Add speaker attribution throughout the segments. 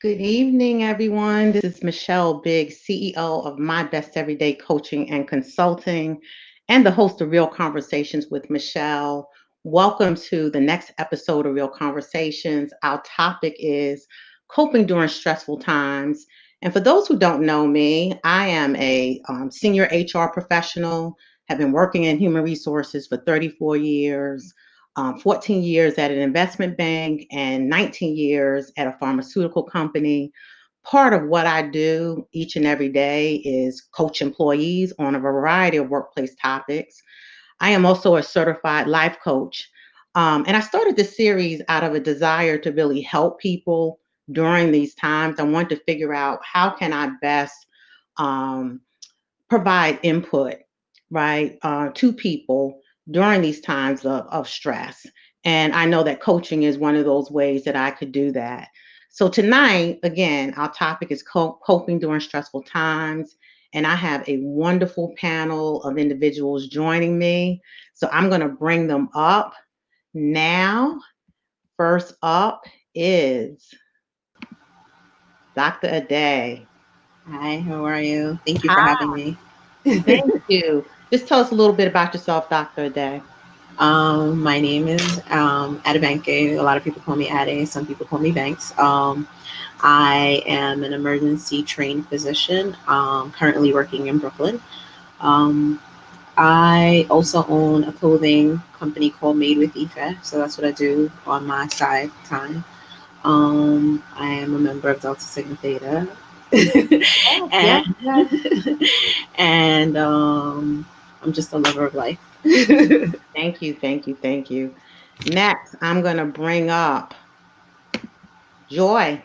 Speaker 1: Good evening, everyone. This is Michelle Biggs, CEO of My Best Everyday Coaching and Consulting, and the host of Real Conversations with Michelle. Welcome to the next episode of Real Conversations. Our topic is coping during stressful times. And for those who don't know me, I am a senior HR professional, have been working in human resources for 34 years. 14 years at an investment bank and 19 years at a pharmaceutical company. Part of what I do each and every day is coach employees on a variety of workplace topics. I am also a certified life coach. And I started this series out of a desire to really help people during these times. I want to figure out how can I best um, provide input, right, to people during these times of stress. And I know that coaching is one of those ways that I could do that. So tonight, again, our topic is coping during stressful times. And I have a wonderful panel of individuals joining me. So I'm going to bring them up now. First up is Dr. Ade.
Speaker 2: Hi, how are you? Thank you for
Speaker 1: Hi,
Speaker 2: having me.
Speaker 1: thank you. Just tell us a little bit about yourself, Dr. Ade.
Speaker 2: My name is Adebanke. A lot of people call me Ade. Some people call me Banks. I am an emergency trained physician, currently working in Brooklyn. Um, I also own a clothing company called Made with Ife. So that's what I do on my side time. I am a member of Delta Sigma Theta.
Speaker 1: Yes,
Speaker 2: and
Speaker 1: yes.
Speaker 2: and I'm just a lover of life.
Speaker 1: Thank you, thank you, thank you. Next, I'm going to bring up Joy.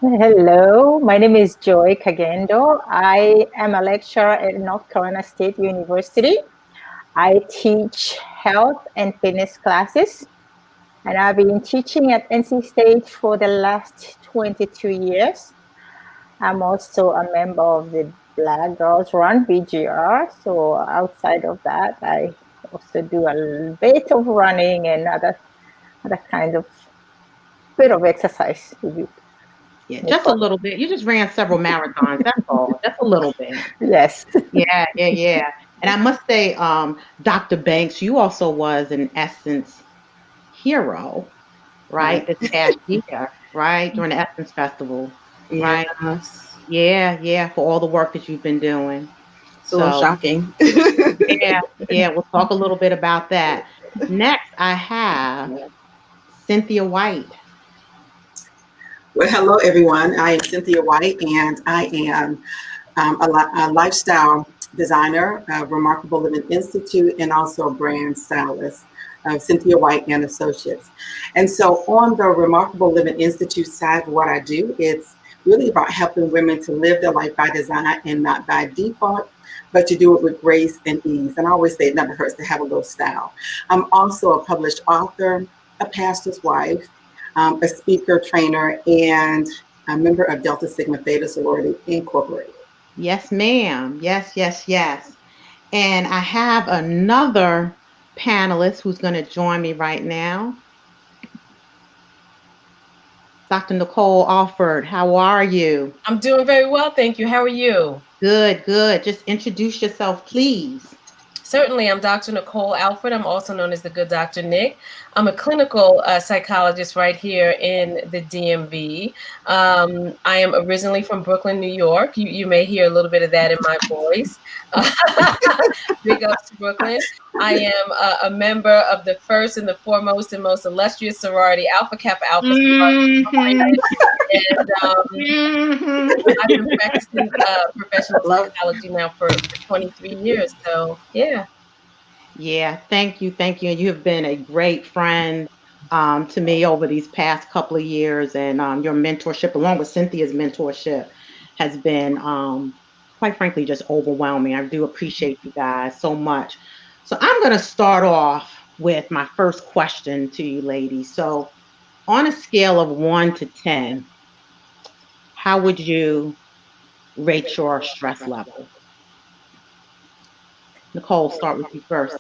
Speaker 3: Hello, my name is Joy Kagendo. I am a lecturer at North Carolina State University. I teach health and fitness classes, and I've been teaching at NC State for the last 22 years. I'm also a member of the Black Girls Run BGR. So outside of that, I also do a bit of running and other kind of bit of exercise.
Speaker 1: Yeah, just a
Speaker 3: Nicole.
Speaker 1: little bit. You just ran several marathons. That's all. Just a little bit.
Speaker 3: Yes.
Speaker 1: Yeah, yeah, yeah. And I must say, Dr. Banks, you also was an Essence hero, right?
Speaker 2: Right.
Speaker 1: This past year, right? During the Essence Festival, right?
Speaker 2: Yes.
Speaker 1: Yeah, yeah, for all the work that you've been doing.
Speaker 2: It's a little
Speaker 1: So,
Speaker 2: shocking.
Speaker 1: yeah, yeah, we'll talk a little bit about that. Next, I have Cynthia White.
Speaker 4: Well, hello, everyone. I am Cynthia White, and I am a lifestyle designer of Remarkable Living Institute and also a brand stylist of Cynthia White and Associates. And so, on the Remarkable Living Institute side, what I do, it's really about helping women to live their life by design and not by default, but to do it with grace and ease. And I always say it never hurts to have a little style. I'm also a published author, a pastor's wife, a speaker, trainer, and a member of Delta Sigma Theta Sorority Incorporated.
Speaker 1: Yes, ma'am. Yes, yes, yes. And I have another panelist who's going to join me right now. Dr. Nicole Alford, how are you?
Speaker 5: I'm doing very well, thank you. How are you?
Speaker 1: Good, good. Just introduce yourself, please.
Speaker 5: Certainly, I'm Dr. Nicole Alford. I'm also known as the Good Dr. Nick. I'm a clinical psychologist right here in the DMV. I am originally from Brooklyn, New York. You may hear a little bit of that in my voice. Big ups to Brooklyn. I am a member of the first and the foremost and most illustrious sorority, Alpha Kappa Alpha
Speaker 1: Mm-hmm.
Speaker 5: Sorority. And
Speaker 1: Mm-hmm.
Speaker 5: I've been practicing professional psychology now for 23 years. So, yeah.
Speaker 1: Yeah, thank you, thank you. And you have been a great friend to me over these past couple of years, and your mentorship, along with Cynthia's mentorship, has been quite frankly just overwhelming. I do appreciate you guys so much. So I'm going to start off with my first question to you, ladies. So on a scale of 1 to 10, how would you rate your stress level? Nicole, start with you first.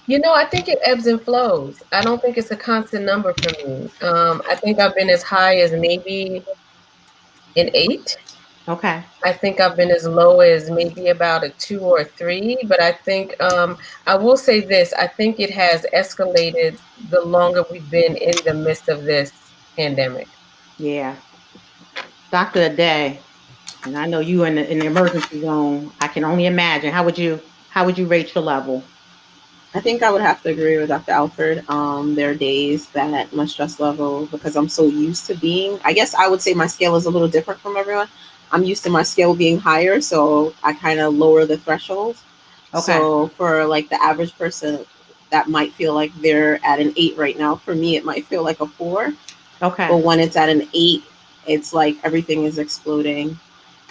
Speaker 5: I think it ebbs and flows. I don't think it's a constant number for me. I think I've been as high as maybe an 8.
Speaker 1: Okay.
Speaker 5: I think I've been as low as maybe about a 2 or a 3, but I think I will say this: I think it has escalated the longer we've been in the midst of this pandemic.
Speaker 1: Yeah. Doctor Ade, and I know you in the emergency room. I can only imagine. How would you rate your level?
Speaker 2: I think I would have to agree with Dr. Alford. There are days that my stress level, because I'm so used to being, I guess I would say my scale is a little different from everyone. I'm used to my scale being higher, so I kind of lower the threshold.
Speaker 1: Okay.
Speaker 2: So for like the average person, that might feel like they're at an 8 right now. For me, it might feel like a 4.
Speaker 1: Okay.
Speaker 2: But when it's at an 8, it's like everything is exploding.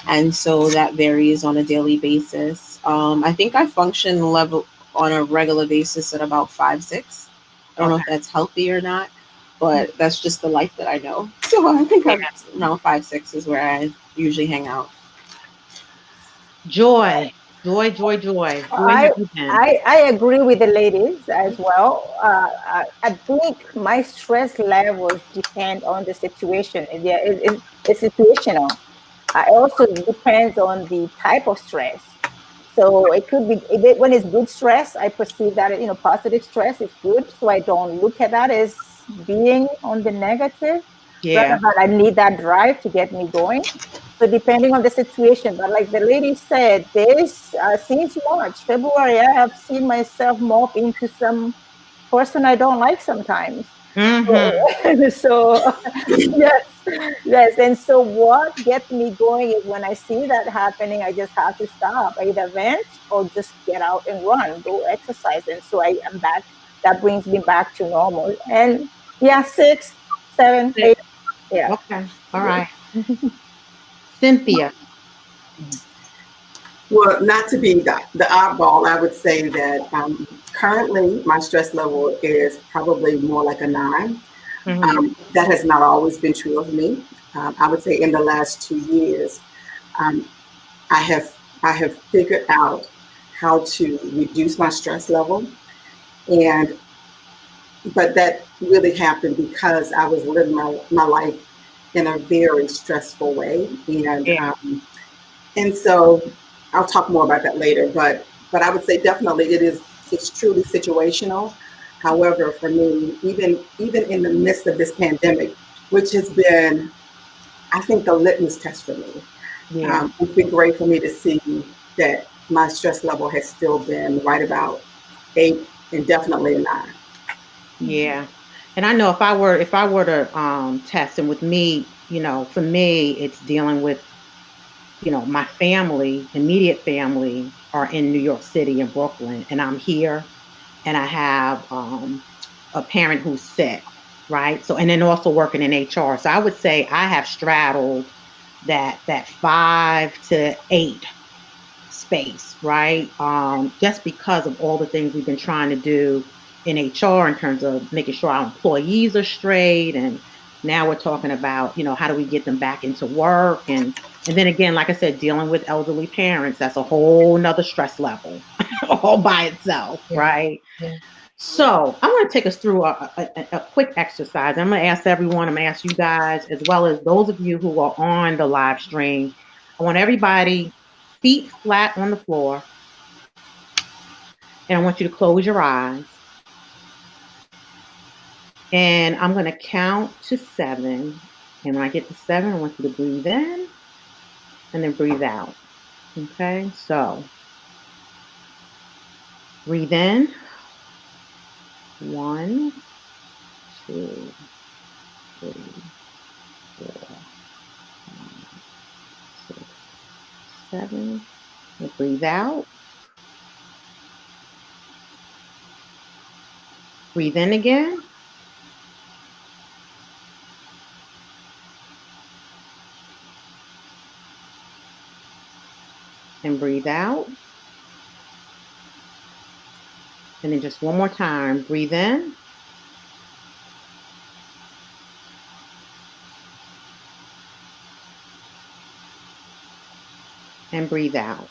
Speaker 2: And so that varies on a daily basis. I think I function level on a regular basis at about 5, 6. I don't know
Speaker 1: Okay.
Speaker 2: if that's healthy or not, but that's just the life that I know. So I think I'm around 5, 6 is where I usually hang out.
Speaker 1: Joy. Joy, joy, joy. Where
Speaker 3: I
Speaker 1: have you been?
Speaker 3: I agree with the ladies as well. I think my stress levels depend on the situation. Yeah, it's situational. It also depends on the type of stress. So it could be when it's good stress, I perceive that positive stress is good. So I don't look at that as being on the negative. Rather,
Speaker 1: Yeah.
Speaker 3: but I need that drive to get me going. So depending on the situation, but like the lady said, this since March, February, I have seen myself morph into some person I don't like sometimes.
Speaker 1: Mm-hmm.
Speaker 3: So yes, yes. And so what gets me going is when I see that happening, I just have to stop, either vent or just get out and run, go exercise. And so I am back. That brings me back to normal. And yeah, 6, 7, 8. Yeah.
Speaker 1: Okay. All right. Cynthia.
Speaker 4: Well, not to be the oddball, I would say that currently my stress level is probably more like a 9.
Speaker 1: Mm-hmm.
Speaker 4: That has not always been true of me. I would say in the last 2 years, um, I have I have figured out how to reduce my stress level, and but that really happened because I was living my life in a very stressful way,
Speaker 1: Yeah.
Speaker 4: and so I'll talk more about that later. But I would say definitely it's truly situational. However, for me, even in the midst of this pandemic, which has been, I think, a litmus test for me,
Speaker 1: Yeah.
Speaker 4: it's been great for me to see that my stress level has still been right about 8 and definitely a 9.
Speaker 1: Yeah. And I know if I were to test, and with me, for me it's dealing with, my family, immediate family are in New York City and Brooklyn, and I'm here, and I have a parent who's sick, right? So, and then also working in HR. So I would say I have straddled that 5 to 8 space, right? Just because of all the things we've been trying to do in HR in terms of making sure our employees are straight. And now we're talking about, how do we get them back into work? And then again, like I said, dealing with elderly parents, that's a whole nother stress level all by itself,
Speaker 5: Yeah.
Speaker 1: right?
Speaker 5: Yeah.
Speaker 1: So I'm going to take us through a quick exercise. I'm going to ask everyone, I'm going to ask you guys, as well as those of you who are on the live stream. I want everybody feet flat on the floor, and I want you to close your eyes. And I'm going to count to 7. And when I get to 7, I want you to breathe in and then breathe out. Okay, so breathe in. 1, 2, 3, 4, 5, 6, 7. And breathe out. Breathe in again. And breathe out. And then just one more time. Breathe in. And breathe out.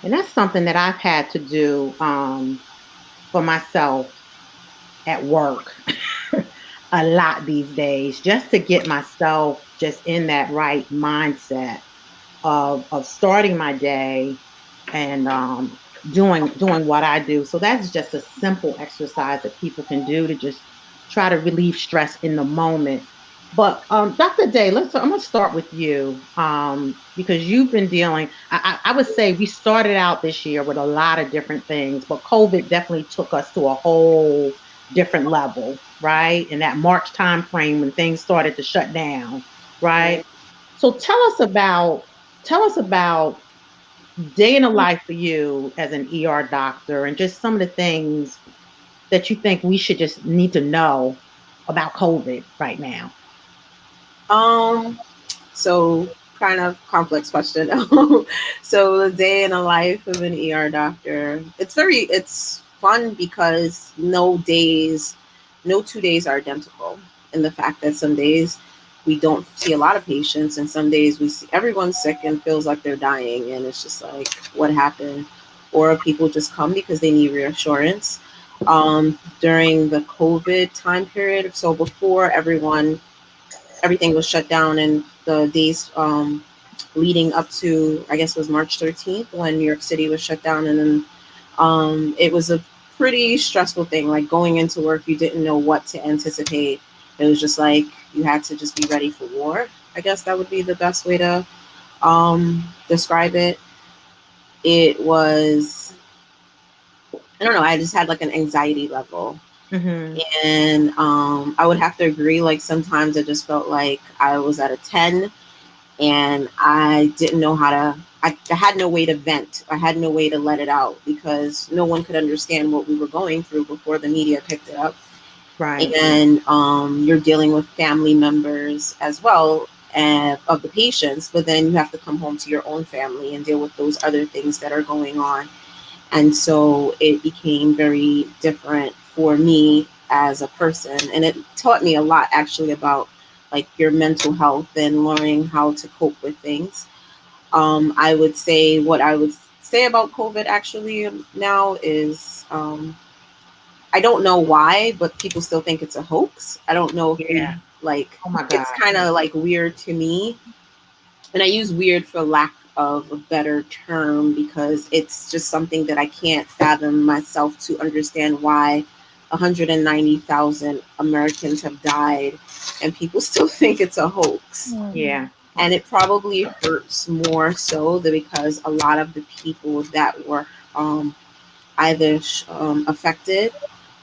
Speaker 1: And that's something that I've had to do for myself at work a lot these days, just to get myself just in that right mindset of starting my day and doing what I do. So that's just a simple exercise that people can do to just try to relieve stress in the moment. But Dr. Day, I'm gonna start with you because you've been dealing. I would say we started out this year with a lot of different things, but COVID definitely took us to a whole different level, right? In that March time frame when things started to shut down, right?
Speaker 2: Right.
Speaker 1: So tell us about day in the life for you as an ER doctor and just some of the things that you think we should just need to know about COVID right now.
Speaker 2: Um, so kind of complex question. So the day in the life of an ER doctor, it's fun because no 2 days are identical. In the fact that some days we don't see a lot of patients, and some days we see everyone's sick and feels like they're dying, and it's just like, what happened? Or people just come because they need reassurance. During the COVID time period, so before everything was shut down, and the days leading up to, I guess it was March 13th when New York City was shut down, and then it was a pretty stressful thing. Like going into work, you didn't know what to anticipate. It was just like you had to just be ready for war. I guess that would be the best way to describe it. It was, I don't know, I just had like an anxiety level.
Speaker 1: Mm-hmm.
Speaker 2: And I would have to agree, like sometimes I just felt like I was at a 10 and I didn't know how to, I had no way to vent. I had no way to let it out because no one could understand what we were going through before the media picked it up.
Speaker 1: Right.
Speaker 2: And you're dealing with family members as well of the patients, but then you have to come home to your own family and deal with those other things that are going on. And so it became very different for me as a person. And it taught me a lot actually about like your mental health and learning how to cope with things. I would say what I would say about COVID actually now is I don't know why, but people still think it's a hoax. I don't know if we
Speaker 1: Yeah.
Speaker 2: like,
Speaker 1: Oh my
Speaker 2: it's
Speaker 1: God.
Speaker 2: kind of like weird to me, and I use weird for lack of a better term because it's just something that I can't fathom myself to understand why 190,000 Americans have died and people still think it's a hoax.
Speaker 1: Yeah.
Speaker 2: And it probably hurts more so because a lot of the people that were um, either affected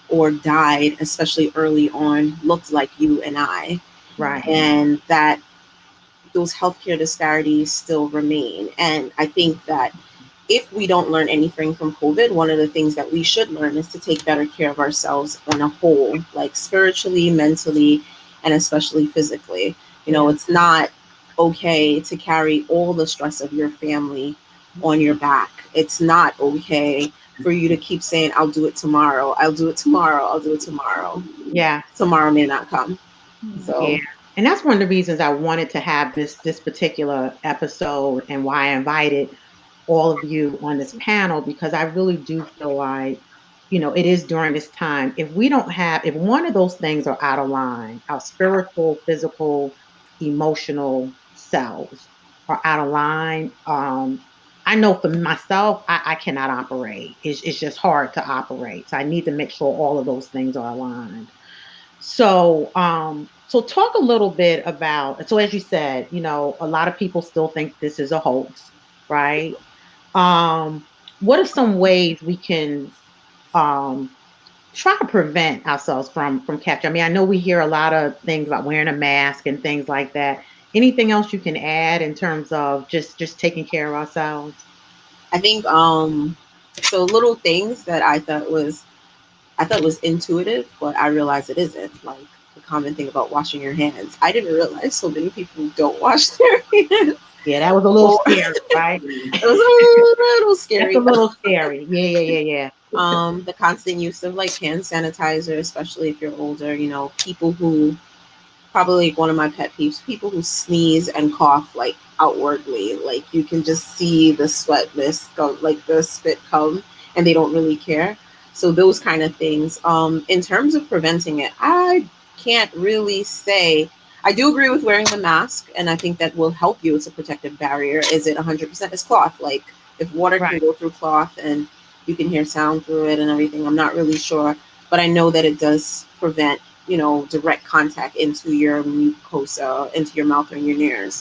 Speaker 2: or died, especially early on, looked like you and I.
Speaker 1: Right.
Speaker 2: And that those healthcare disparities still remain. And I think that if we don't learn anything from COVID, one of the things that we should learn is to take better care of ourselves on a whole, like spiritually, mentally, and especially physically. You know,
Speaker 1: Yeah.
Speaker 2: it's not okay to carry all the stress of your family on your back. It's not okay for you to keep saying, I'll do it tomorrow. I'll do it tomorrow. I'll do it tomorrow.
Speaker 1: Yeah.
Speaker 2: Tomorrow may not come.
Speaker 1: Yeah.
Speaker 2: So,
Speaker 1: And that's one of the reasons I wanted to have this particular episode and why I invited all of you on this panel because I really do feel like, it is during this time. If one of those things are out of line, our spiritual, physical, emotional selves are out of line, I know for myself, I cannot operate. It's just hard to operate. So I need to make sure all of those things are aligned. So talk a little bit about, so as you said, a lot of people still think this is a hoax, right? What are some ways we can um try to prevent ourselves from catching? I mean, I know we hear a lot of things about wearing a mask and things like that. Anything else you can add in terms of just taking care of ourselves?
Speaker 2: I think so little things that I thought was intuitive, but I realized it isn't. Like the common thing about washing your hands. I didn't realize so many people don't wash their hands.
Speaker 1: Yeah, that was a little
Speaker 2: Or
Speaker 1: scary, right?
Speaker 2: it was a little
Speaker 1: That's a
Speaker 2: scary.
Speaker 1: little scary. Yeah.
Speaker 2: The constant use of like hand sanitizer, especially if you're older, you know, people who probably like one of my pet peeves, people who sneeze and cough like outwardly, like you can just see the sweat mist go, like the spit come, and they don't really care. So those kind of things. In terms of preventing it, I can't really say. I do agree with wearing the mask, and I think that will help you. It's a protective barrier. Is it 100%? It's cloth. Like if water can go through cloth and you can hear sound through it and everything, I'm not really sure, but I know that it does prevent, direct contact into your mucosa, into your mouth or your ears.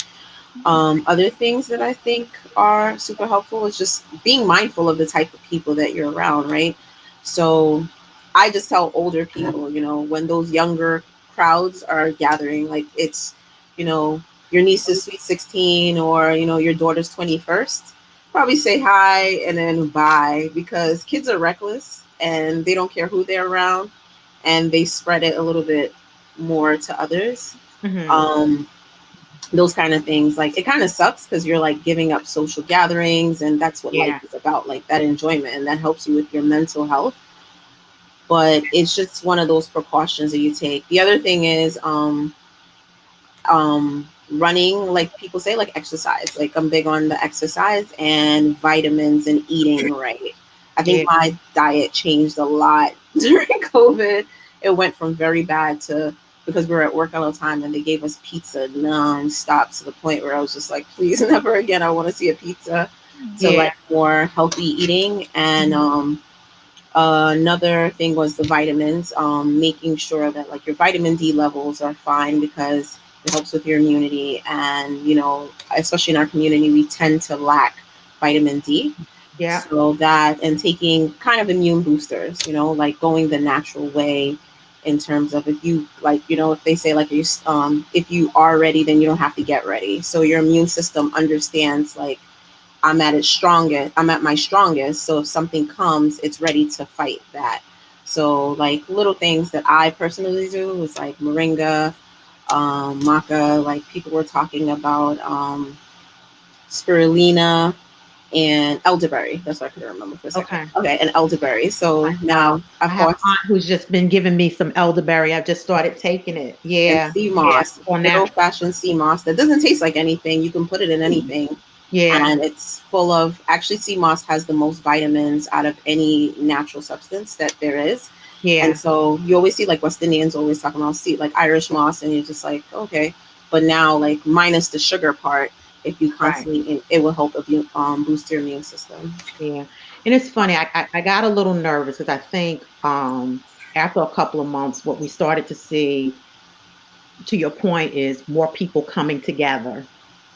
Speaker 2: Other things that I think are super helpful is just being mindful of the type of people that you're around, right? So I just tell older people, when those younger crowds are gathering, like it's, your niece's sweet 16 or, your daughter's 21st, probably say hi and then bye, because kids are reckless and they don't care who they're around, and they spread it a little bit more to others. Those kind of things, like it kind of sucks because you're like giving up social gatherings, and that's what life is about, like that enjoyment, and that helps you with your mental health. But it's just one of those precautions that you take. The other thing is running, like people say, like exercise. Like I'm big on the exercise and vitamins and eating right. I think my diet changed a lot during COVID. It went from very bad to, because we were at work all the time and they gave us pizza non-stop, to the point where I was just like, please, never again, I want to see a pizza. So like more healthy eating. And another thing was the vitamins, making sure that like your vitamin D levels are fine, because it helps with your immunity. And, especially in our community, we tend to lack vitamin D.
Speaker 1: Yeah.
Speaker 2: So that, and taking kind of immune boosters, like going the natural way, in terms of, if you like, if they say like, if you are ready, then you don't have to get ready. So your immune system understands like, I'm at my strongest. So if something comes, it's ready to fight that. So like little things that I personally do is like moringa, maca, like people were talking about spirulina and elderberry. That's what I couldn't remember for a second. Okay, and elderberry. So now
Speaker 1: I have an aunt who's just been giving me some elderberry. I've just started taking it.
Speaker 2: And sea moss, good old-fashioned sea moss that doesn't taste like anything. You can put it in anything. And it's full of, actually sea moss has the most vitamins out of any natural substance that there is. And so you always see like West Indians always talking about like Irish moss, and you're just like, okay. But now, like minus the sugar part, if you constantly, it will help if you boost your immune system.
Speaker 1: Yeah. And it's funny, I got a little nervous because I think after a couple of months, what we started to see, to your point, is more people coming together,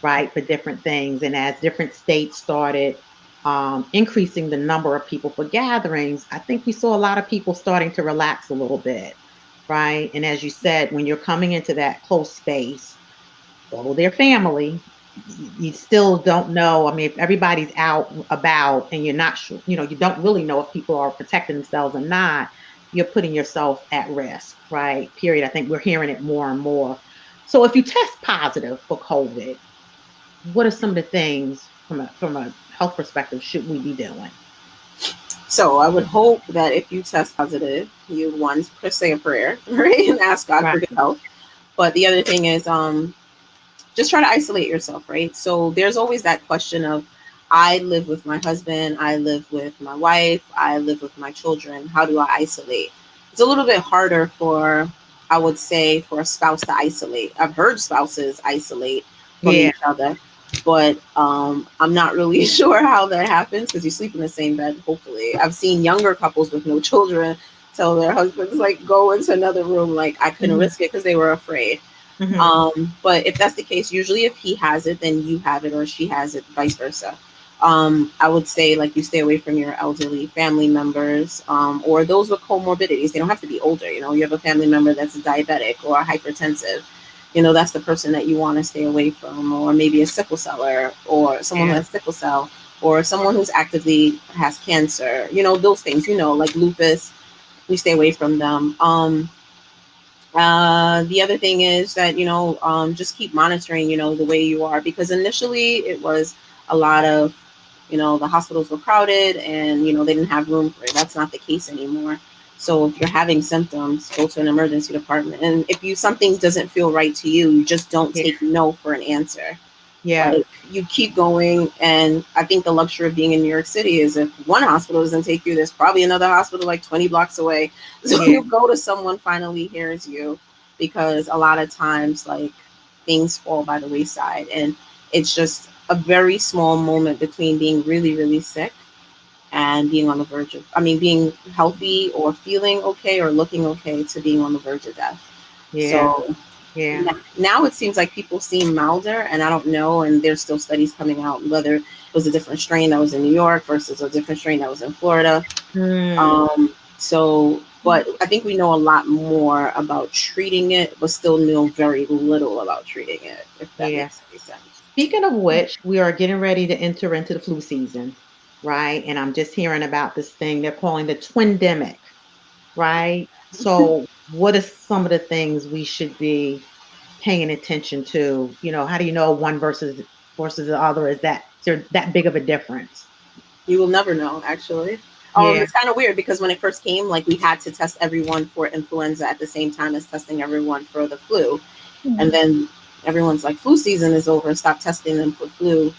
Speaker 1: right, for different things. And as different states started increasing the number of people for gatherings, I think we saw a lot of people starting to relax a little bit, right? And as you said, when you're coming into that close space, although they're family, you still don't know. I mean, if everybody's out about and you're not sure, you don't really know if people are protecting themselves or not, you're putting yourself at risk, right? Period. I think we're hearing it more and more. So if you test positive for COVID, what are some of the things from a health perspective should we be doing?
Speaker 2: So I would hope that if you test positive, you say a prayer, right? And ask God for good health. But the other thing is, just try to isolate yourself, right? So there's always that question of, I live with my husband, I live with my wife, I live with my children. How do I isolate? It's a little bit harder I would say, for a spouse to isolate. I've heard spouses isolate from each other, but I'm not really sure how that happens, because you sleep in the same bed, hopefully. I've seen younger couples with no children tell their husbands, like, go into another room. Like, I couldn't risk it because they were afraid. But if that's the case, usually if he has it, then you have it, or she has it, vice versa. I would say, like, you stay away from your elderly family members, or those with comorbidities. They don't have to be older. You have a family member that's diabetic or hypertensive. That's the person that you want to stay away from, or maybe a sickle celler, or someone who has sickle cell, or someone who's actively has cancer. Those things, like lupus, we stay away from them. The other thing is that, just keep monitoring, the way you are, because initially it was a lot of, the hospitals were crowded and, they didn't have room for it. That's not the case anymore. So if you're having symptoms, go to an emergency department. And if something doesn't feel right to you, you just don't
Speaker 1: Yeah.
Speaker 2: take no for an answer.
Speaker 1: Yeah.
Speaker 2: Like, you keep going. And I think the luxury of being in New York City is if one hospital doesn't take you, there's probably another hospital like 20 blocks away. So
Speaker 1: Yeah.
Speaker 2: you go to someone finally hears you, because a lot of times, like, things fall by the wayside. And it's just a very small moment between being really, really sick and being on the verge of, being healthy or feeling okay or looking okay to being on the verge of death.
Speaker 1: Yeah.
Speaker 2: So
Speaker 1: Yeah.
Speaker 2: now it seems like people seem milder, and I don't know. And there's still studies coming out whether it was a different strain that was in New York versus a different strain that was in Florida. But I think we know a lot more about treating it, but still know very little about treating it, if that
Speaker 1: Yeah.
Speaker 2: makes any sense.
Speaker 1: Speaking of which, we are getting ready to enter into the flu season, right? And I'm just hearing about this thing they're calling the twindemic, right? So, what are some of the things we should be paying attention to? How do you know one versus the other? Is there that big of a difference?
Speaker 2: You will never know, actually.
Speaker 1: Yeah.
Speaker 2: It's kind of weird because when it first came, like, we had to test everyone for influenza at the same time as testing everyone for the flu. And then everyone's like, flu season is over, stop testing them for flu.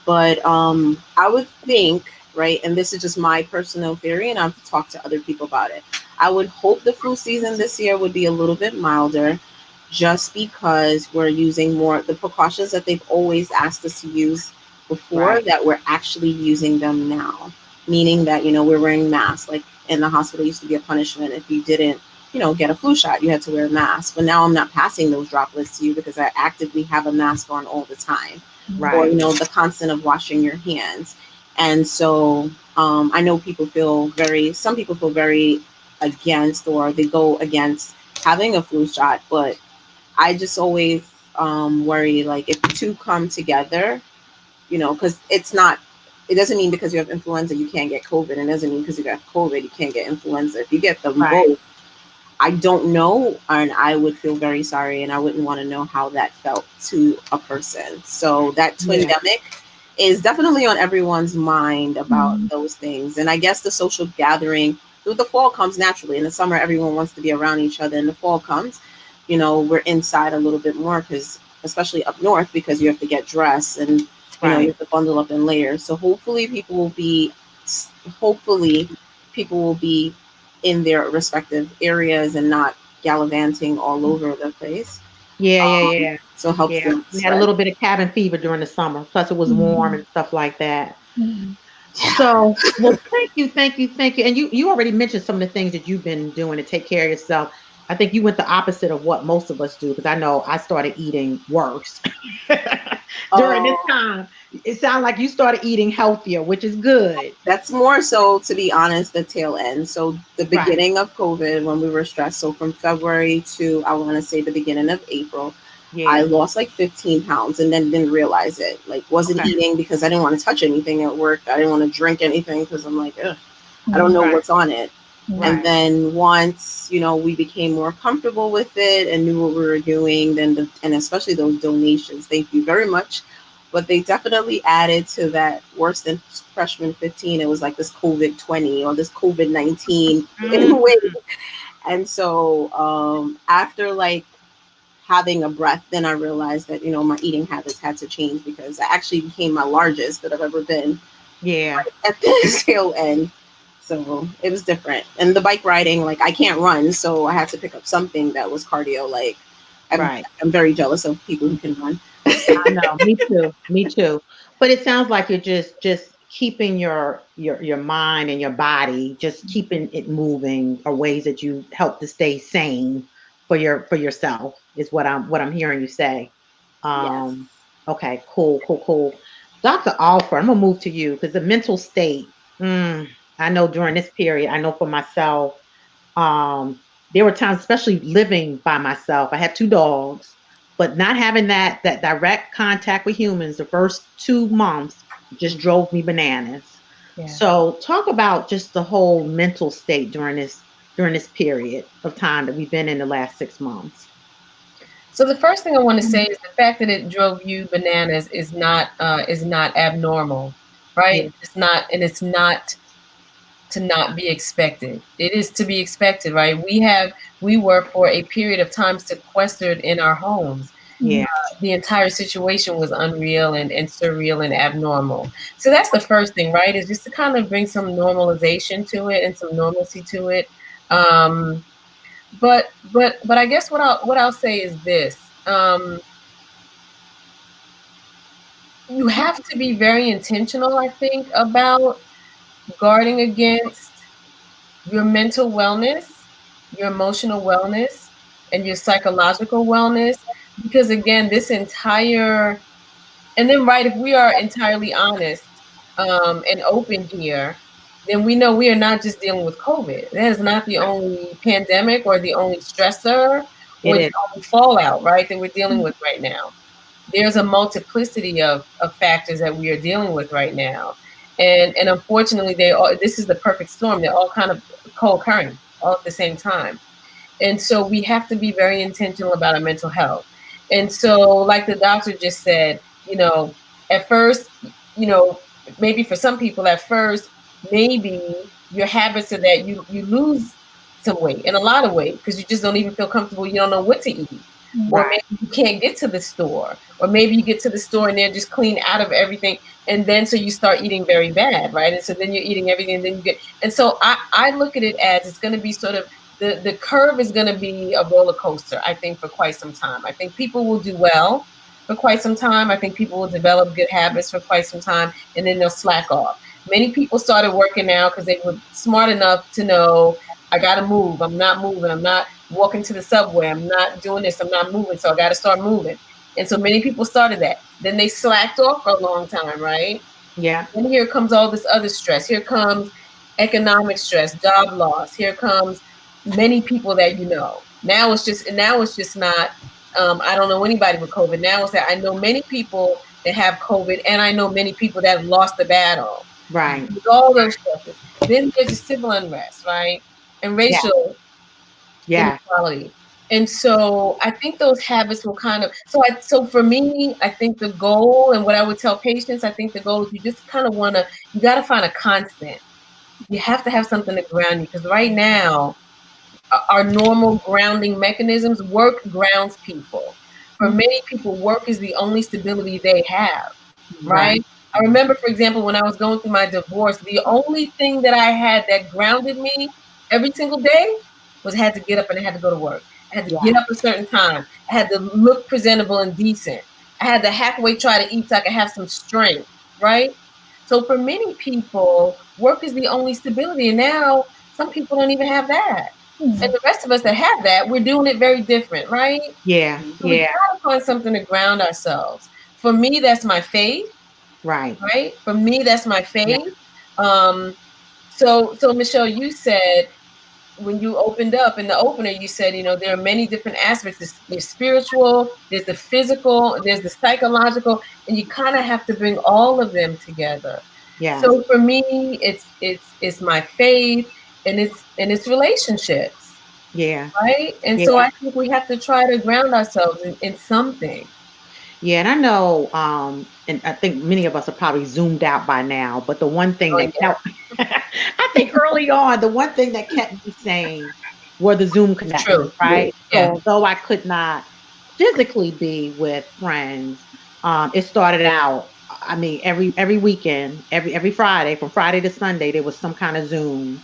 Speaker 2: But I would think, right, and this is just my personal theory, and I've talked to other people about it. I would hope the flu season this year would be a little bit milder, just because we're using more the precautions that they've always asked us to use before,
Speaker 1: Right.
Speaker 2: that we're actually using them now. Meaning that, we're wearing masks. Like, in the hospital, it used to be a punishment if you didn't, get a flu shot, you had to wear a mask. But now I'm not passing those droplets to you because I actively have a mask on all the time. Or,
Speaker 1: Right.
Speaker 2: the constant of washing your hands. And so I know some people feel very against, or they go against having a flu shot. But I just always worry, like, if two come together, because it doesn't mean because you have influenza you can't get COVID, and it doesn't mean because you have COVID you can't get influenza. If you get them
Speaker 1: Right.
Speaker 2: both, I don't know, and I would feel very sorry, and I wouldn't want to know how that felt to a person. So that twindemic is definitely on everyone's mind about those things. And I guess the social gathering, the fall comes naturally. In the summer, everyone wants to be around each other. And the fall comes, we're inside a little bit more, because especially up north, because you have to get dressed and you have to bundle up in layers. So hopefully people will be in their respective areas and not gallivanting all over the place.
Speaker 1: Yeah.
Speaker 2: So it helps them
Speaker 1: We had a
Speaker 2: spread.
Speaker 1: little bit of cabin fever during the summer. Plus, it was warm and stuff like that. So, well, thank you. And you already mentioned some of the things that you've been doing to take care of yourself. I think you went the opposite of what most of us do, because I know I started eating worse during this time. It sounds like you started eating healthier, which is good.
Speaker 2: That's more so, to be honest, the tail end. So the
Speaker 1: Right.
Speaker 2: beginning of COVID, when we were stressed, so from February to, I want to say, the beginning of April, I
Speaker 1: Yeah.
Speaker 2: lost like 15 pounds and then didn't realize it. Like, wasn't eating because I didn't want to touch anything at work. I didn't want to drink anything because I'm like, ugh, I don't know
Speaker 1: Right.
Speaker 2: what's on it.
Speaker 1: Right.
Speaker 2: And then once, we became more comfortable with it and knew what we were doing, then and especially those donations, thank you very much. But they definitely added to that worse than freshman 15. It was like this COVID 20 or this COVID 19 way. And so after, like, having a breath, then I realized that, my eating habits had to change, because I actually became my largest that I've ever been.
Speaker 1: Yeah.
Speaker 2: At the tail end. So it was different. And the bike riding, like, I can't run, so I had to pick up something that was cardio. Like, I'm very jealous of people who can run.
Speaker 1: I know, me too. But it sounds like you're just keeping your mind and your body, just keeping it moving, are ways that you help to stay sane for yourself, is what I'm hearing you say.
Speaker 2: Yes.
Speaker 1: Okay, cool. Dr. Alford, I'm gonna move to you, because the mental state. I know during this period, I know for myself, there were times, especially living by myself. I had two dogs, but not having that direct contact with humans the first 2 months just drove me bananas. So talk about just the whole mental state during this period of time that we've been in the last 6 months.
Speaker 5: So the first thing I want to say is the fact that it drove you bananas is not abnormal,
Speaker 1: Yeah.
Speaker 5: right? It's not to not be expected. It is to be expected, right? We were for a period of time sequestered in our homes.
Speaker 1: Yeah.
Speaker 5: The entire situation was unreal and surreal and abnormal. So that's the first thing, right? Is just to kind of bring some normalization to it and some normalcy to it. But I guess what I'll say is this. You have to be very intentional, I think, about guarding against your mental wellness, your emotional wellness, and your psychological wellness. Because again, and then, right, if we are entirely honest and open here, then we know we are not just dealing with COVID. That is not the only pandemic or the only stressor or
Speaker 1: It
Speaker 5: the
Speaker 1: is.
Speaker 5: only fallout, right, that we're dealing with right now. There's a multiplicity of factors that we are dealing with right now. And unfortunately, this is the perfect storm. They're all kind of co-occurring all at the same time. And so we have to be very intentional about our mental health. And so, like the doctor just said, at first, maybe for some people at first, maybe your habits are that you lose some weight in a lot of weight because you just don't even feel comfortable. You don't know what to eat. Or
Speaker 1: Right.
Speaker 5: maybe you can't get to the store. Or maybe you get to the store and they're just clean out of everything. And then so you start eating very bad, right? And so then you're eating everything and then you get. And so I look at it as it's going to be sort of the curve is going to be a roller coaster, I think, for quite some time. I think people will do well for quite some time. I think people will develop good habits for quite some time, and then they'll slack off. Many people started working now because they were smart enough to know, I got to move. I'm not moving. I'm not walking to the subway. I'm not doing this. I'm not moving. So I got to start moving. And so many people started that. Then they slacked off for a long time, right?
Speaker 1: Yeah.
Speaker 5: And here comes all this other stress. Here comes economic stress, job loss. Here comes many people that you know. Now it's just not. I don't know anybody with COVID. Now it's that I know many people that have COVID, and I know many people that have lost the battle.
Speaker 1: Right.
Speaker 5: With all those stresses. Then there's the civil unrest, right, and racial
Speaker 1: Yeah.
Speaker 5: inequality. And so I think those habits will kind of, so for me, I think the goal and what I would tell patients, I think the goal is you just kind of you got to find a constant. You have to have something to ground you because right now, our normal grounding mechanisms, work grounds people. For many people, work is the only stability they have, right? I remember, for example, when I was going through my divorce, the only thing that I had that grounded me every single day was I had to get up and I had to go to work. I had to get up a certain time. I had to look presentable and decent. I had to halfway try to eat so I could have some strength, right? So for many people, work is the only stability. And now some people don't even have that. And the rest of us that have that, we're doing it very different, right?
Speaker 1: Yeah.
Speaker 5: So we
Speaker 1: Yeah.
Speaker 5: gotta find something to ground ourselves. For me, that's my faith,
Speaker 1: Right.
Speaker 5: right? For me, that's my
Speaker 1: Yeah.
Speaker 5: faith. So Michelle, you said when you opened up in the opener, you said, there are many different aspects. There's spiritual, there's the physical, there's the psychological, and you kind of have to bring all of them together.
Speaker 1: Yeah.
Speaker 5: So for me, it's my faith and it's relationships.
Speaker 1: Yeah.
Speaker 5: Right. And
Speaker 1: Yeah.
Speaker 5: so I think we have to try to ground ourselves in something.
Speaker 1: Yeah, and I know, and I think many of us are probably zoomed out by now, but the one thing
Speaker 5: Oh,
Speaker 1: that
Speaker 5: yeah.
Speaker 1: I think early on, the one thing that kept me sane were the Zoom connections,
Speaker 5: True.
Speaker 1: right?
Speaker 5: Yeah.
Speaker 1: So though I could not physically be with friends, it started out, I mean, every weekend, every Friday, from Friday to Sunday, there was some kind of Zoom.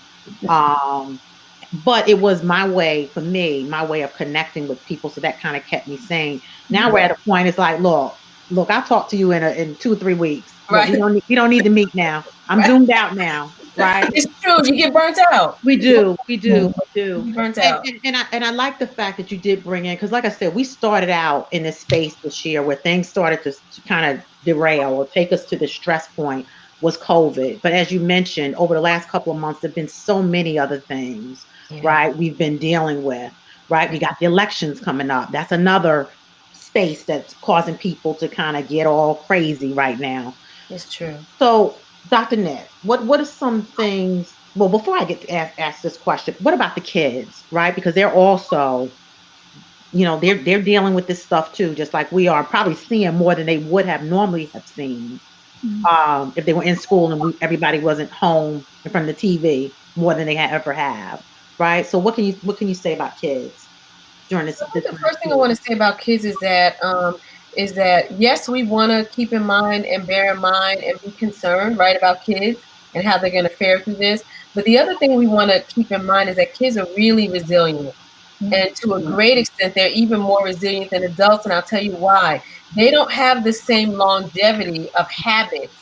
Speaker 1: Um, but it was my way, for me, my way of connecting with people. So that kind of kept me sane. Now we're at a point, it's like, look, I'll talk to you in 2 or 3 weeks. Look,
Speaker 5: Right.
Speaker 1: we don't need to meet now. I'm
Speaker 5: Right.
Speaker 1: zoomed out now, right?
Speaker 5: It's true. You get burnt out.
Speaker 1: We do.
Speaker 5: You get burnt
Speaker 1: And,
Speaker 5: out.
Speaker 1: and I like the fact that you did bring in, because like I said, we started out in this space this year where things started to kind of derail or take us to the stress point was COVID. But as you mentioned, over the last couple of months, there've been so many other things, right? We've been dealing with, right? We got the elections coming up. That's another space that's causing people to kind of get all crazy right now.
Speaker 5: It's true.
Speaker 1: So, Dr. Nick, what are some things? Well, before I get to ask this question, what about the kids, right? Because they're also, they're dealing with this stuff too, just like we are, probably seeing more than they would have normally have seen. if they were in school and everybody wasn't home in front of the TV more than they ever have, right? So what can you say about kids during this?
Speaker 5: So I think the first thing I want to say about kids is that yes, we want to keep in mind and bear in mind and be concerned, right, about kids and how they're going to fare through this. But the other thing we want to keep in mind is that kids are really resilient. And to a great extent, they're even more resilient than adults. And I'll tell you why. They don't have the same longevity of habits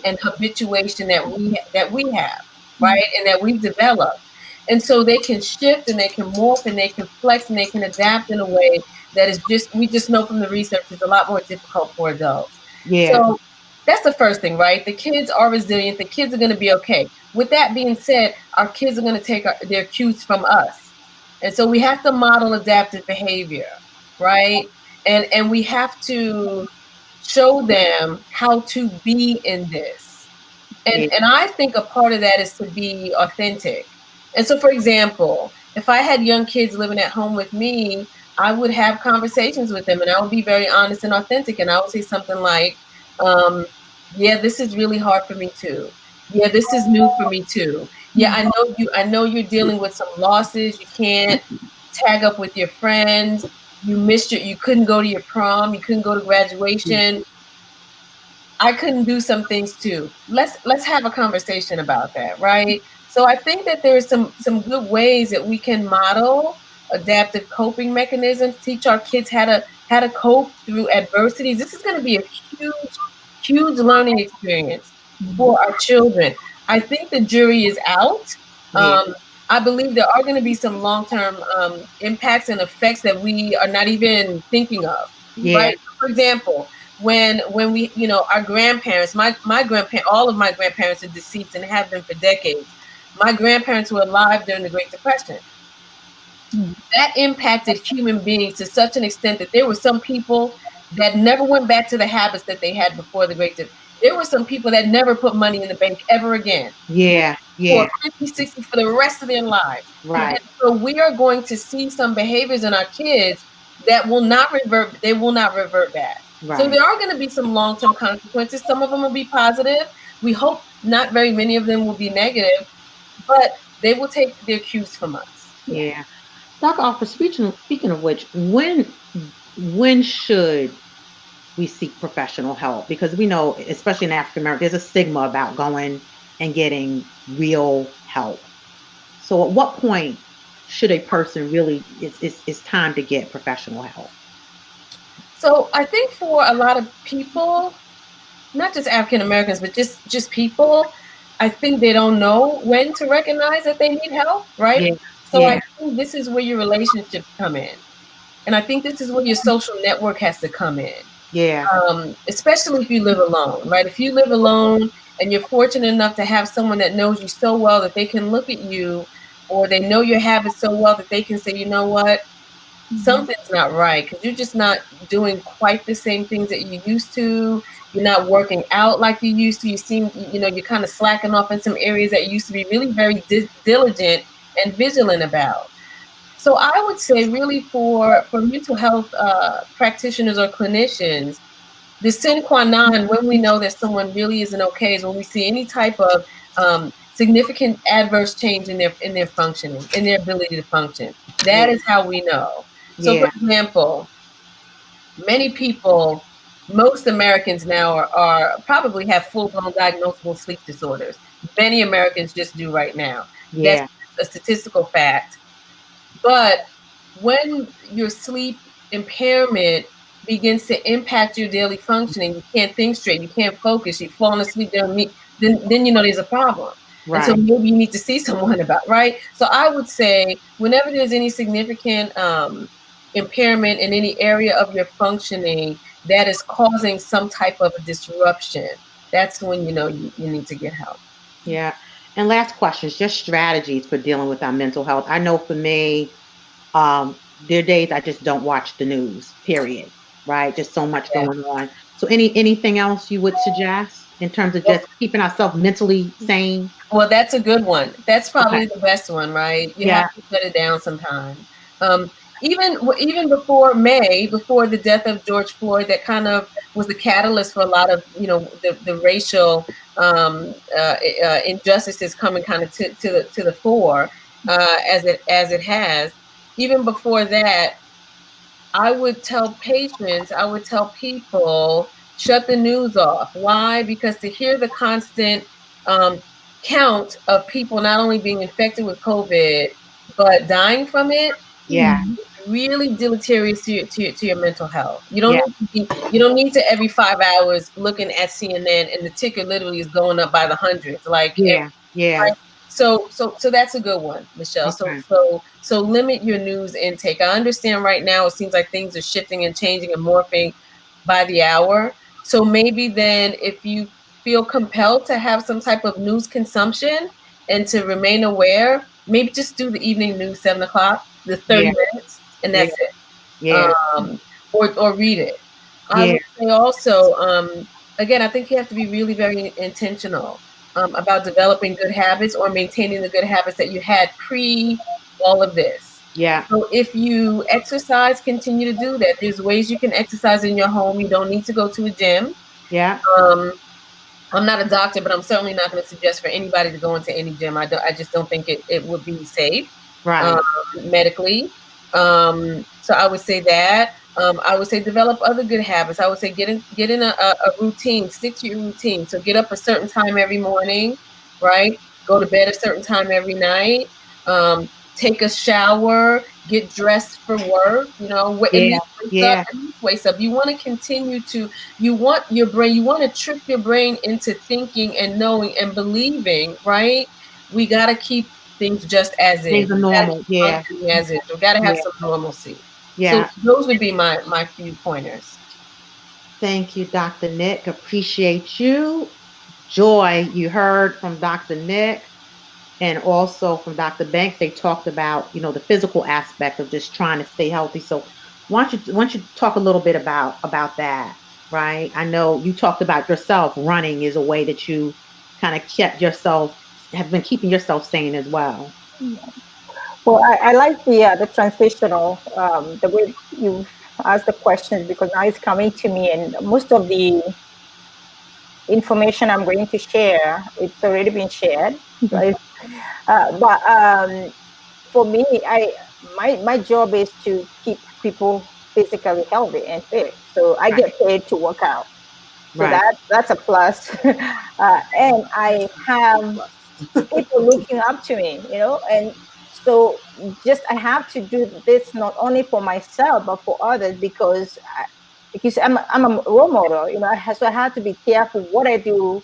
Speaker 5: and habituation that we have, right? And that we've developed. And so they can shift and they can morph and they can flex and they can adapt in a way that is we just know from the research is a lot more difficult for adults.
Speaker 1: Yeah.
Speaker 5: So that's the first thing, right? The kids are resilient. The kids are going to be okay. With that being said, our kids are going to take their cues from us. And so we have to model adaptive behavior, right? And we have to show them how to be in this. And I think a part of that is to be authentic. And so, for example, if I had young kids living at home with me, I would have conversations with them and I would be very honest and authentic. And I would say something like, yeah, this is really hard for me too. Yeah, this is new for me too. Yeah, I know you're dealing with some losses. You can't tag up with your friends. You couldn't go to your prom. You couldn't go to graduation. I couldn't do some things too. Let's have a conversation about that, right? So I think that there's some good ways that we can model adaptive coping mechanisms, teach our kids how to cope through adversities. This is going to be a huge learning experience for our children. I think the jury is out. I believe there are going to be some long-term impacts and effects that we are not even thinking of, right? For example, when we, our grandparents, my grandparents, all of my grandparents are deceased and have been for decades. My grandparents were alive during the Great Depression. That impacted human beings to such an extent that there were some people that never went back to the habits that they had before the Great Depression. There were some people that never put money in the bank ever again. For 50, 60, for the rest of their lives.
Speaker 1: Right.
Speaker 5: And so we are going to see some behaviors in our kids that will not revert. They will not revert back.
Speaker 1: Right.
Speaker 5: So there are going to be some long-term consequences. Some of them will be positive. We hope not very many of them will be negative, but they will take their cues from us.
Speaker 1: Yeah. Dr. Alford, speaking of which, when should we seek professional help? Because we know, especially in African America, there's a stigma about going and getting real help. So at what point should a person really, it's time to get professional help?
Speaker 5: So I think for a lot of people, not just African Americans, but just people, I think they don't know when to recognize that they need help, right? So I think this is where your relationships come in. And I think this is where your social network has to come in.
Speaker 1: Yeah.
Speaker 5: Especially if you live alone, right? If you live alone and you're fortunate enough to have someone that knows you so well that they can look at you, or they know your habits so well that they can say, you know what, something's not right, because you're just not doing quite the same things that you used to. You're not working out like you used to. You seem, you're kind of slacking off in some areas that you used to be really very diligent and vigilant about. So I would say really for mental health practitioners or clinicians, the sine qua non when we know that someone really isn't okay is when we see any type of significant adverse change in their functioning, in their ability to function. That is how we know. So for example, many people, most Americans now are probably have full-blown diagnosable sleep disorders. Many Americans just do right now. That's a statistical fact. But when your sleep impairment begins to impact your daily functioning, you can't think straight, you can't focus, you're falling asleep during meet, then there's a problem. Right. And so maybe you need to see someone about, right? So I would say whenever there's any significant impairment in any area of your functioning that is causing some type of a disruption, that's when you need to get help.
Speaker 1: Yeah. And last question is just strategies for dealing with our mental health. I know for me, there are days I just don't watch the news, period. Right? Just so much going on. So anything else you would suggest in terms of just keeping ourselves mentally sane?
Speaker 5: Well, that's a good one. That's probably the best one, right? You have to shut it down sometime. even before May, before the death of George Floyd, that kind of was the catalyst for a lot of the racial injustices coming kind of to the fore, as it has. Even before that, I would tell patients, I would tell people, shut the news off. Why? Because to hear the constant count of people not only being infected with COVID, but dying from it,
Speaker 1: Yeah.
Speaker 5: really deleterious to your mental health. You don't
Speaker 1: Yeah.
Speaker 5: you don't need to every 5 hours looking at CNN and the ticker literally is going up by the hundreds. Like,
Speaker 1: Yeah. Yeah.
Speaker 5: right? So that's a good one, Michelle.
Speaker 1: Okay.
Speaker 5: So limit your news intake. I understand right now it seems like things are shifting and changing and morphing by the hour. So maybe then if you feel compelled to have some type of news consumption and to remain aware, maybe just do the evening news, 7 o'clock, the 30
Speaker 1: Yeah.
Speaker 5: minutes, and
Speaker 1: Yeah.
Speaker 5: that's it.
Speaker 1: Yeah.
Speaker 5: Or read it. I
Speaker 1: Yeah.
Speaker 5: would say also, again, I think you have to be really very intentional about developing good habits or maintaining the good habits that you had pre all of this.
Speaker 1: Yeah.
Speaker 5: So if you exercise, continue to do that. There's ways you can exercise in your home. You don't need to go to a gym.
Speaker 1: Yeah.
Speaker 5: I'm not a doctor, but I'm certainly not going to suggest for anybody to go into any gym. I just don't think it would be safe
Speaker 1: Right.
Speaker 5: medically. So I would say that. I would say develop other good habits. I would say get in a routine, stick to your routine. So get up a certain time every morning, right? Go to bed a certain time every night. Take a shower, get dressed for work, at
Speaker 1: Yeah.
Speaker 5: least
Speaker 1: Yeah.
Speaker 5: wake up. You want to continue to, you want to trick your brain into thinking and knowing and believing, right? We got to keep things just as is.
Speaker 1: Things are
Speaker 5: We gotta
Speaker 1: normal.
Speaker 5: keep
Speaker 1: Yeah.
Speaker 5: functioning as is. We got to have
Speaker 1: Yeah.
Speaker 5: some normalcy. So
Speaker 1: Yeah.
Speaker 5: those would be my few pointers.
Speaker 1: Thank you, Dr. Nick. Appreciate you. Joy, you heard from Dr. Nick and also from Dr. Banks. They talked about, the physical aspect of just trying to stay healthy. So why don't you talk a little bit about that, right? I know you talked about yourself. Running is a way that you kind of have been keeping yourself sane as well.
Speaker 3: Well, I like the transitional, the way you asked the questions, because now it's coming to me, and most of the information I'm going to share, it's already been shared, right? But for me, my job is to keep people physically healthy and fit. So I
Speaker 1: Right.
Speaker 3: get paid to work out. So
Speaker 1: Right.
Speaker 3: that's a plus. And I have people looking up to me, and so just I have to do this not only for myself but for others, because I'm a role model, so I have to be careful what I do,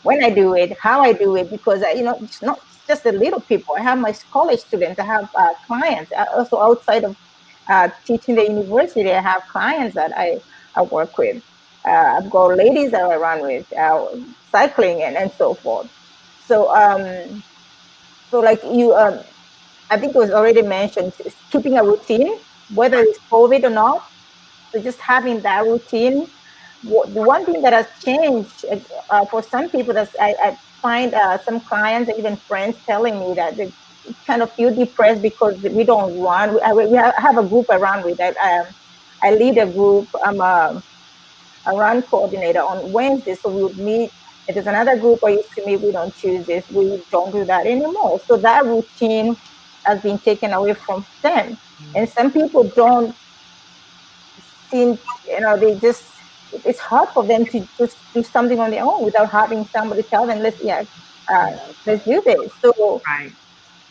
Speaker 3: when I do it, how I do it, because it's not just the little people. I have my college students, I have clients, also outside of teaching the university. I have clients that I work with. I've got ladies that I run with, cycling and so forth. So like you, I think it was already mentioned, keeping a routine, whether it's COVID or not. So just having that routine. The one thing that has changed for some people, that I find some clients and even friends telling me that they kind of feel depressed because we don't run. We have a group I run with. I lead a group. I'm a run coordinator on Wednesday, so we would meet. If there's another group I used to meet with on Tuesdays, we don't do that anymore. So that routine has been taken away from them. And some people don't seem, they just, it's hard for them to just do something on their own without having somebody tell them, let's do this. So
Speaker 1: Right.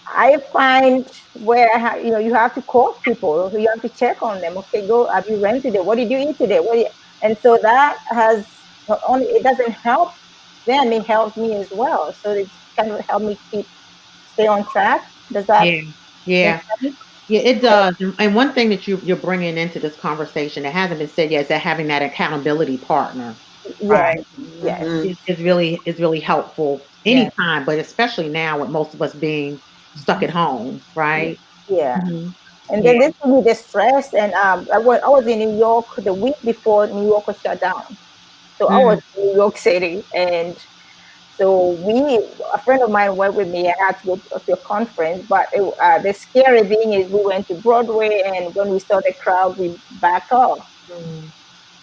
Speaker 3: I find where you have to call people, you have to check on them. Okay, go. Have you ran today? What did you eat today? And so that has not only, it doesn't help them, it helps me as well. So it's kind of helped me stay on track. Does that
Speaker 1: Yeah.
Speaker 3: make
Speaker 1: Yeah.
Speaker 3: sense?
Speaker 1: Yeah, it does. And one thing that you're bringing into this conversation that hasn't been said yet is that having that accountability partner, right,
Speaker 3: Yes, yes,
Speaker 1: is really helpful
Speaker 3: yes,
Speaker 1: anytime, but especially now with most of us being stuck at home, right?
Speaker 3: yeah.
Speaker 1: Hmm.
Speaker 3: And
Speaker 1: Yeah.
Speaker 3: then this give me the stress. And I was in New York the week before New York was shut down. So I was
Speaker 1: Mm.
Speaker 3: in New York City, and So a friend of mine went with me. I had to go to a conference, but the scary thing is we went to Broadway, and when we saw the crowd, we backed off.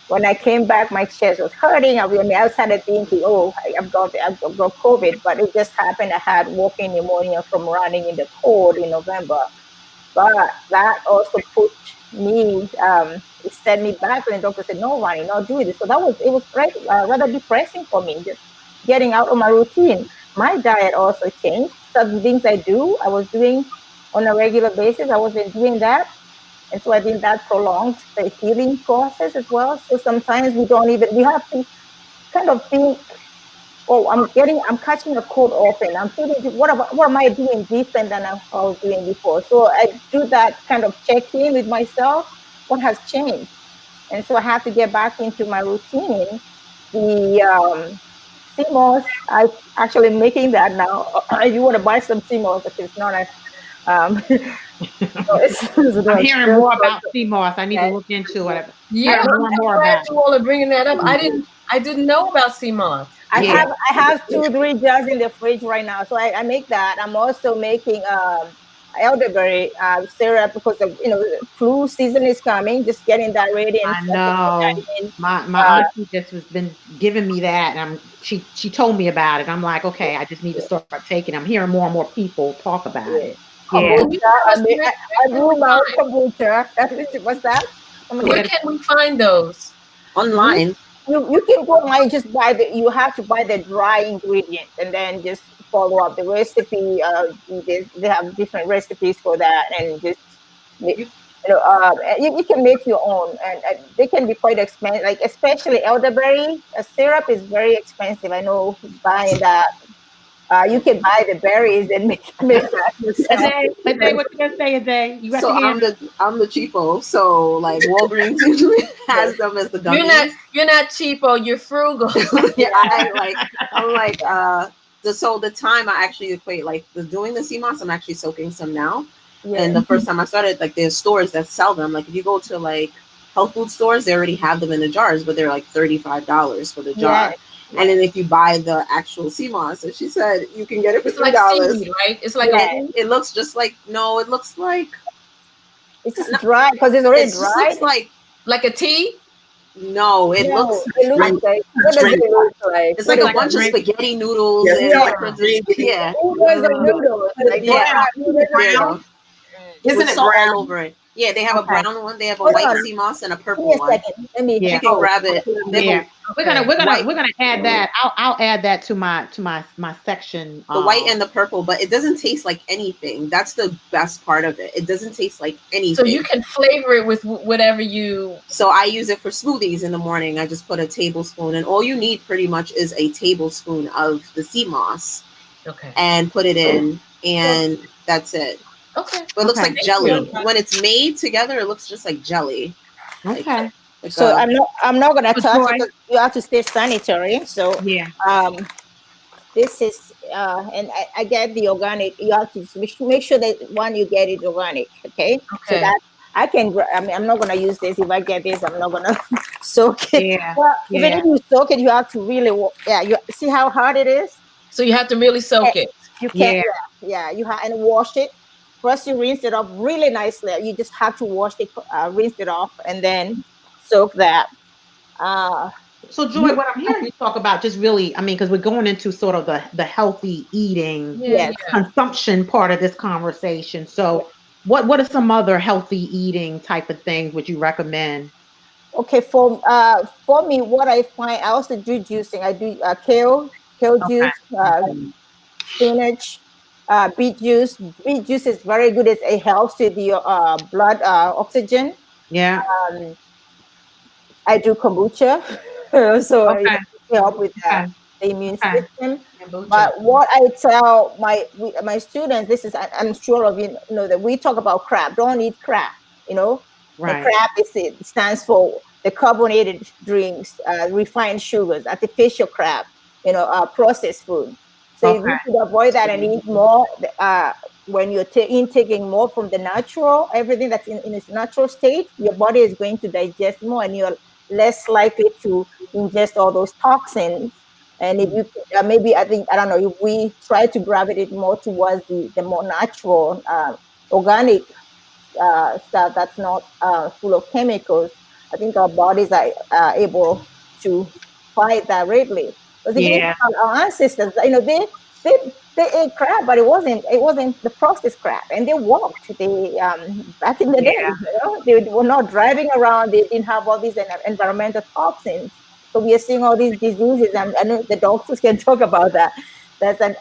Speaker 3: When I came back, my chest was hurting. I started thinking, oh, I've got COVID, but it just happened. I had walking pneumonia from running in the cold in November. But that also pushed me, it set me back, and the doctor said, no, Ronnie, not doing this. So it was rather depressing for me, just getting out of my routine. My diet also changed. Some things I was doing on a regular basis. I wasn't doing that. And so I think that prolonged the healing process as well. So sometimes we have to kind of think, oh, I'm catching a cold often. I'm thinking, what am I doing different than I was doing before? So I do that kind of check-in with myself. What has changed? And so I have to get back into my routine. The CMOS, I'm actually making that now. You want to buy some CMOS, if it's not
Speaker 1: I'm hearing more about CMOS. I need to look into it.
Speaker 5: Yeah, I'm glad you all are bringing that up. I didn't know about CMOS.
Speaker 3: I have 2-3 jars in the fridge right now, so I make that. I'm also making elderberry syrup because of flu season is coming. Just getting that ready. And
Speaker 1: I know my auntie just has been giving me that, and she told me about it. I'm like, okay, I just need to start taking. I'm hearing more and more people talk about it.
Speaker 3: Kombucha. I grew my own kombucha. What's that?
Speaker 5: Where can we find those?
Speaker 2: Online.
Speaker 3: You can go online, just you have to buy the dry ingredient and then just follow up the recipe. They have different recipes for that, and just you can make your own, and they can be quite expensive. Like especially elderberry syrup is very expensive. I know buying that. You can buy the berries and make that yourself.
Speaker 1: Ade, what you gonna say, Ade? You got
Speaker 2: so I'm the cheapo. So like Walgreens usually has them as the gummies.
Speaker 5: You're not cheapo. You're frugal.
Speaker 2: Yeah, so the time I actually equate like doing the CMOS, I'm actually soaking some now. Yeah. And the first time I started, like there's stores that sell them. Like if you go to like health food stores, they already have them in the jars, but they're like $35 for the jar. Yeah. And then if you buy the actual CMOS, so she said you can get it for $3.
Speaker 5: Like seaweed, right? It's like
Speaker 2: it looks just like it looks like
Speaker 3: it's just dry because it's already dry.
Speaker 2: Looks
Speaker 5: like a tea.
Speaker 2: No, it looks
Speaker 3: like what does it look like?
Speaker 2: It's like a bunch of spaghetti noodles and
Speaker 3: noodles.
Speaker 2: Isn't it brown all over it? Yeah, they have a brown one. They have a white CMOS and a purple one. You can grab it.
Speaker 1: We're gonna add that. I'll add that to my section.
Speaker 2: The white and the purple, but it doesn't taste like anything. That's the best part of it. It doesn't taste like anything.
Speaker 5: So you can flavor it with whatever you.
Speaker 2: So I use it for smoothies in the morning. I just put a tablespoon, and all you need pretty much is a tablespoon of the CMOS.
Speaker 5: Okay.
Speaker 2: And put it in, and that's it.
Speaker 5: Okay.
Speaker 2: But it looks like jelly. When it's made together, it looks just like jelly.
Speaker 1: Okay.
Speaker 3: So I'm not gonna touch it because you have to stay sanitary. So this is and I get the organic. You have to make sure that one you get it organic. Okay. So that I can. I'm not gonna use this. If I get this, I'm not gonna soak it.
Speaker 1: Yeah.
Speaker 3: Well, even if you soak it, you have to really. You see how hard it is.
Speaker 5: So you have to really soak it.
Speaker 3: You can. Yeah. You have and wash it. First, you rinse it off really nicely. You just have to wash it, rinse it off, and then soak that.
Speaker 1: So, Joy, what I'm hearing you talk about just really, I mean, because we're going into sort of the healthy eating consumption part of this conversation. So, what are some other healthy eating type of things would you recommend?
Speaker 3: Okay, for me, what I find, I also do juicing. I do kale juice, spinach. Beet juice. Beet juice is very good. It helps with your blood oxygen.
Speaker 1: Yeah.
Speaker 3: I do kombucha, so it help with the immune system. But what I tell my students, I'm sure of you know that we talk about crab. Don't eat crab. Right. The crab it stands for the carbonated drinks, refined sugars, artificial crab. Processed food. So you should avoid that and eat more when you're intaking more from the natural, everything that's in its natural state, your body is going to digest more and you're less likely to ingest all those toxins And if you maybe I don't know, if we try to gravitate more towards the more natural, organic stuff that's not full of chemicals, I think our bodies are able to fight that readily. Because if you think
Speaker 1: Yeah.
Speaker 3: about our ancestors, they ate crab, but it wasn't the processed crab, and they walked. They back in the day, they were not driving around. They didn't have all these environmental toxins. So we are seeing all these diseases, and I know the doctors can talk about that. That's a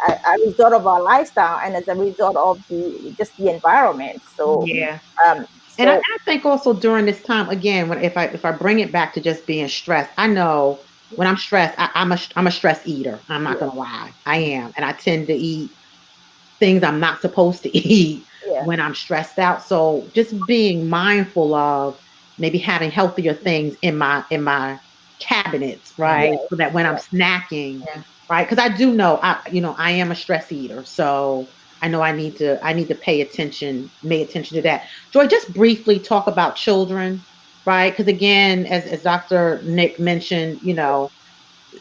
Speaker 3: result of our lifestyle, and as a result of the environment. So,
Speaker 1: Yeah.
Speaker 3: um,
Speaker 1: And I,
Speaker 3: so
Speaker 1: I think also during this time, again, when if I bring it back to just being stressed, I know when I'm stressed, I'm a stress eater. I'm not gonna lie, I am, and I tend to eat things I'm not supposed to eat
Speaker 3: yeah,
Speaker 1: when I'm stressed out. So just being mindful of maybe having healthier things in my cabinets,
Speaker 3: yeah,
Speaker 1: right? So that when I'm snacking, right? Because I do know I am a stress eater. So I know I need to pay attention to that. Joy, just briefly talk about children, right? Because again, as Dr. Nick mentioned,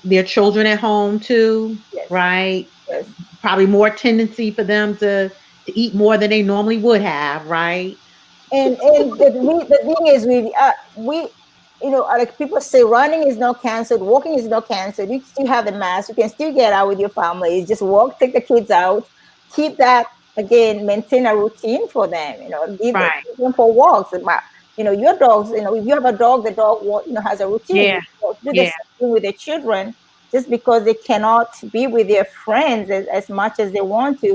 Speaker 1: their children at home too,
Speaker 3: yes,
Speaker 1: right?
Speaker 3: yes.
Speaker 1: Probably more tendency for them to eat more than they normally would have, right?
Speaker 3: And the thing is, we like people say, running is not canceled, walking is not canceled. You still have the mask. You can still get out with your family. You just walk, take the kids out, keep that again, maintain a routine for them.
Speaker 1: Right.
Speaker 3: Give them for walks. Your dogs. If you have a dog, the dog has a routine.
Speaker 1: Yeah.
Speaker 3: Do the
Speaker 1: Yeah.
Speaker 3: same thing with the children. Just because they cannot be with their friends as much as they want to,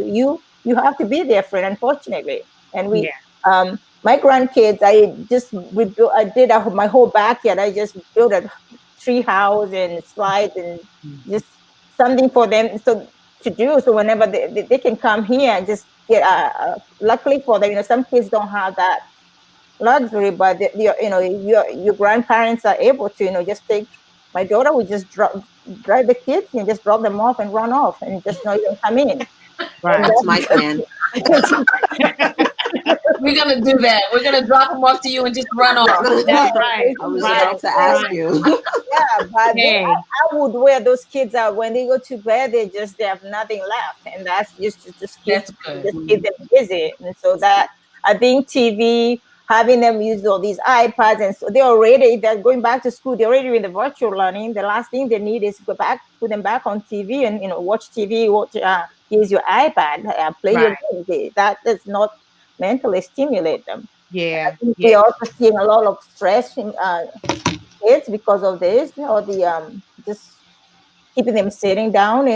Speaker 3: you have to be their friend, unfortunately. And
Speaker 1: Yeah.
Speaker 3: my grandkids, I just rebuilt. I did my whole backyard. I just built a tree house and slides and just something for them to do. So whenever they can come here and just get. Luckily for them, some kids don't have that luxury, but your grandparents are able to just take. My daughter would just drive the kids and just drop them off and run off and just not even come in. And
Speaker 1: Right.
Speaker 2: That's my plan.
Speaker 5: We're gonna do that. We're gonna drop them off to you and just run off.
Speaker 1: That's right.
Speaker 2: I was
Speaker 1: Right.
Speaker 2: about to ask
Speaker 1: Right.
Speaker 2: you.
Speaker 3: Yeah, but
Speaker 1: Hey.
Speaker 3: I would wear those kids out when they go to bed. They have nothing left, and that's just
Speaker 5: That's good.
Speaker 3: keep them busy. And so that I think TV, having them use all these iPads, and so they're going back to school. They're already in the virtual learning. The last thing they need is put them back on TV and watch TV. Use your iPad, play your
Speaker 1: Right.
Speaker 3: games. That does not mentally stimulate them. I
Speaker 1: Yeah.
Speaker 3: think
Speaker 1: Yeah.
Speaker 3: we're also seeing a lot of stress in kids because of this, or the just keeping them sitting down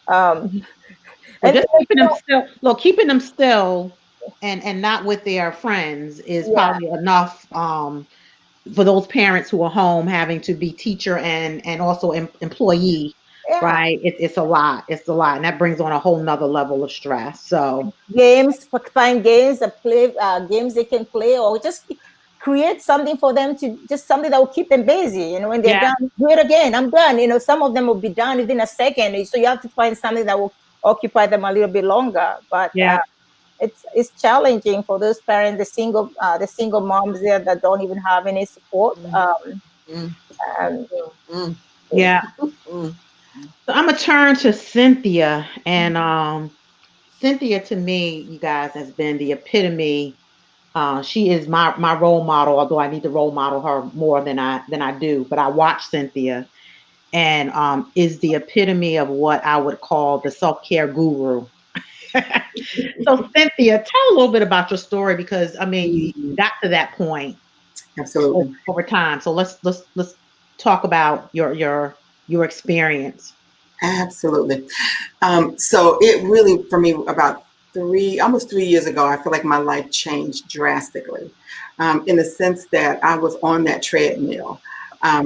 Speaker 3: um
Speaker 1: Well,
Speaker 3: and
Speaker 1: just keeping them still and not with their friends is
Speaker 3: yeah,
Speaker 1: probably enough for those parents who are home having to be teacher and also employee,
Speaker 3: yeah.
Speaker 1: right? It's a lot. It's a lot. And that brings on a whole nother level of stress. So
Speaker 3: Find games that play games they can play, or just create something for them to just something that will keep them busy. When they're
Speaker 1: yeah,
Speaker 3: done, do it again. I'm done. Some of them will be done within a second. So you have to find something that will occupy them a little bit longer. But
Speaker 1: yeah.
Speaker 3: it's challenging for those parents, the single moms there that don't even have any support.
Speaker 2: Mm,
Speaker 3: Um,
Speaker 2: mm,
Speaker 1: Yeah.
Speaker 2: mm.
Speaker 1: So I'm gonna turn to Cynthia, and Cynthia to me, you guys, has been the epitome. She is my role model, although I need to role model her more than I do. But I watch Cynthia, and is the epitome of what I would call the self-care guru. So Cynthia, tell a little bit about your story, because I mean you got to that point
Speaker 4: Absolutely.
Speaker 1: over time. So let's talk about your experience.
Speaker 4: Absolutely. So it really, for me, about almost 3 years ago, I feel like my life changed drastically, in the sense that I was on that treadmill. I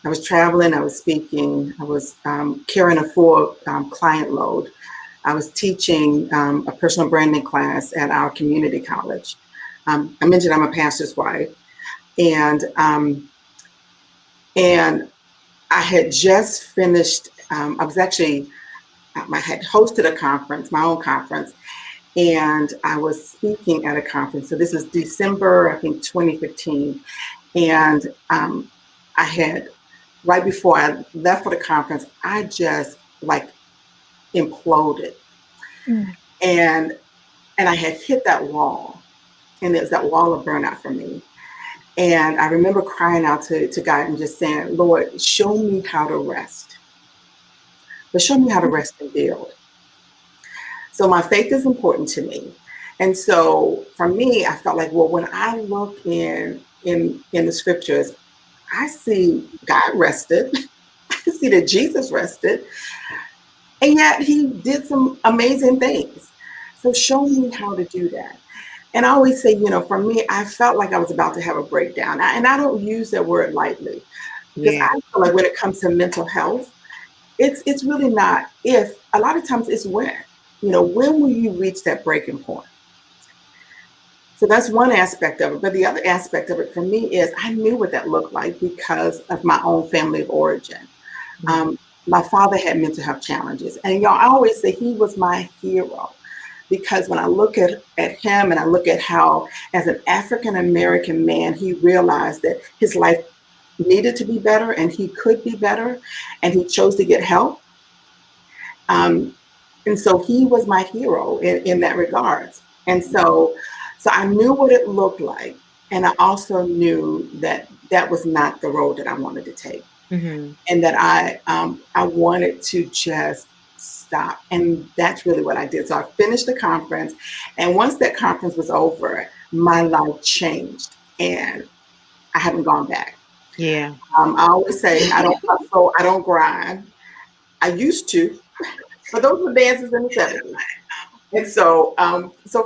Speaker 4: was traveling, I was speaking, I was carrying a full client load. I was teaching a personal branding class at our community college. I mentioned I'm a pastor's wife, and and I had just finished. I was actually I had hosted a conference, my own conference, and I was speaking at a conference. So this is December, I think, 2015, and I had right before I left for the conference, I just like imploded.
Speaker 3: Mm.
Speaker 4: And I had hit that wall, and it was that wall of burnout for me. And I remember crying out to God and just saying, Lord, show me how to rest, but show me how to rest and build. So my faith is important to me. And so for me, I felt like, well, when I look in the scriptures, I see God rested. I see that Jesus rested. And yet he did some amazing things. So show me how to do that. And I always say, for me, I felt like I was about to have a breakdown. And I don't use that word lightly, because
Speaker 1: Yeah.
Speaker 4: I feel like when it comes to mental health, it's really not if, a lot of times it's when. When will you reach that breaking point? So that's one aspect of it. But the other aspect of it for me is I knew what that looked like because of my own family of origin.
Speaker 1: Mhm.
Speaker 4: My father had mental health challenges. And I always say he was my hero, because when I look at him and I look at how, as an African American man, he realized that his life needed to be better and he could be better, and he chose to get help. And so he was my hero in that regards. And so I knew what it looked like. And I also knew that that was not the road that I wanted to take.
Speaker 1: Mhm.
Speaker 4: And that I wanted to just stop. And that's really what I did. So I finished the conference. And once that conference was over, my life changed. And I haven't gone back.
Speaker 1: Yeah.
Speaker 4: I always say I don't hustle, I don't grind. I used to, but those were dances in the 70s. And so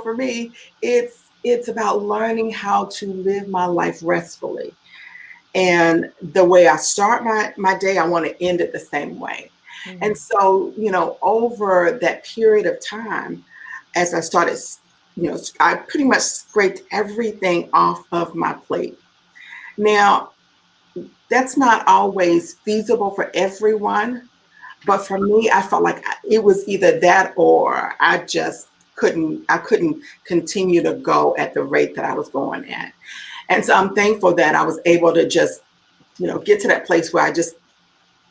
Speaker 4: for me, it's about learning how to live my life restfully. And the way I start my day, I want to end it the same way. And so, over that period of time, as I started, I pretty much scraped everything off of my plate. Now, that's not always feasible for everyone. But for me, I felt like it was either that or I couldn't continue to go at the rate that I was going at. And so I'm thankful that I was able to just, get to that place where I just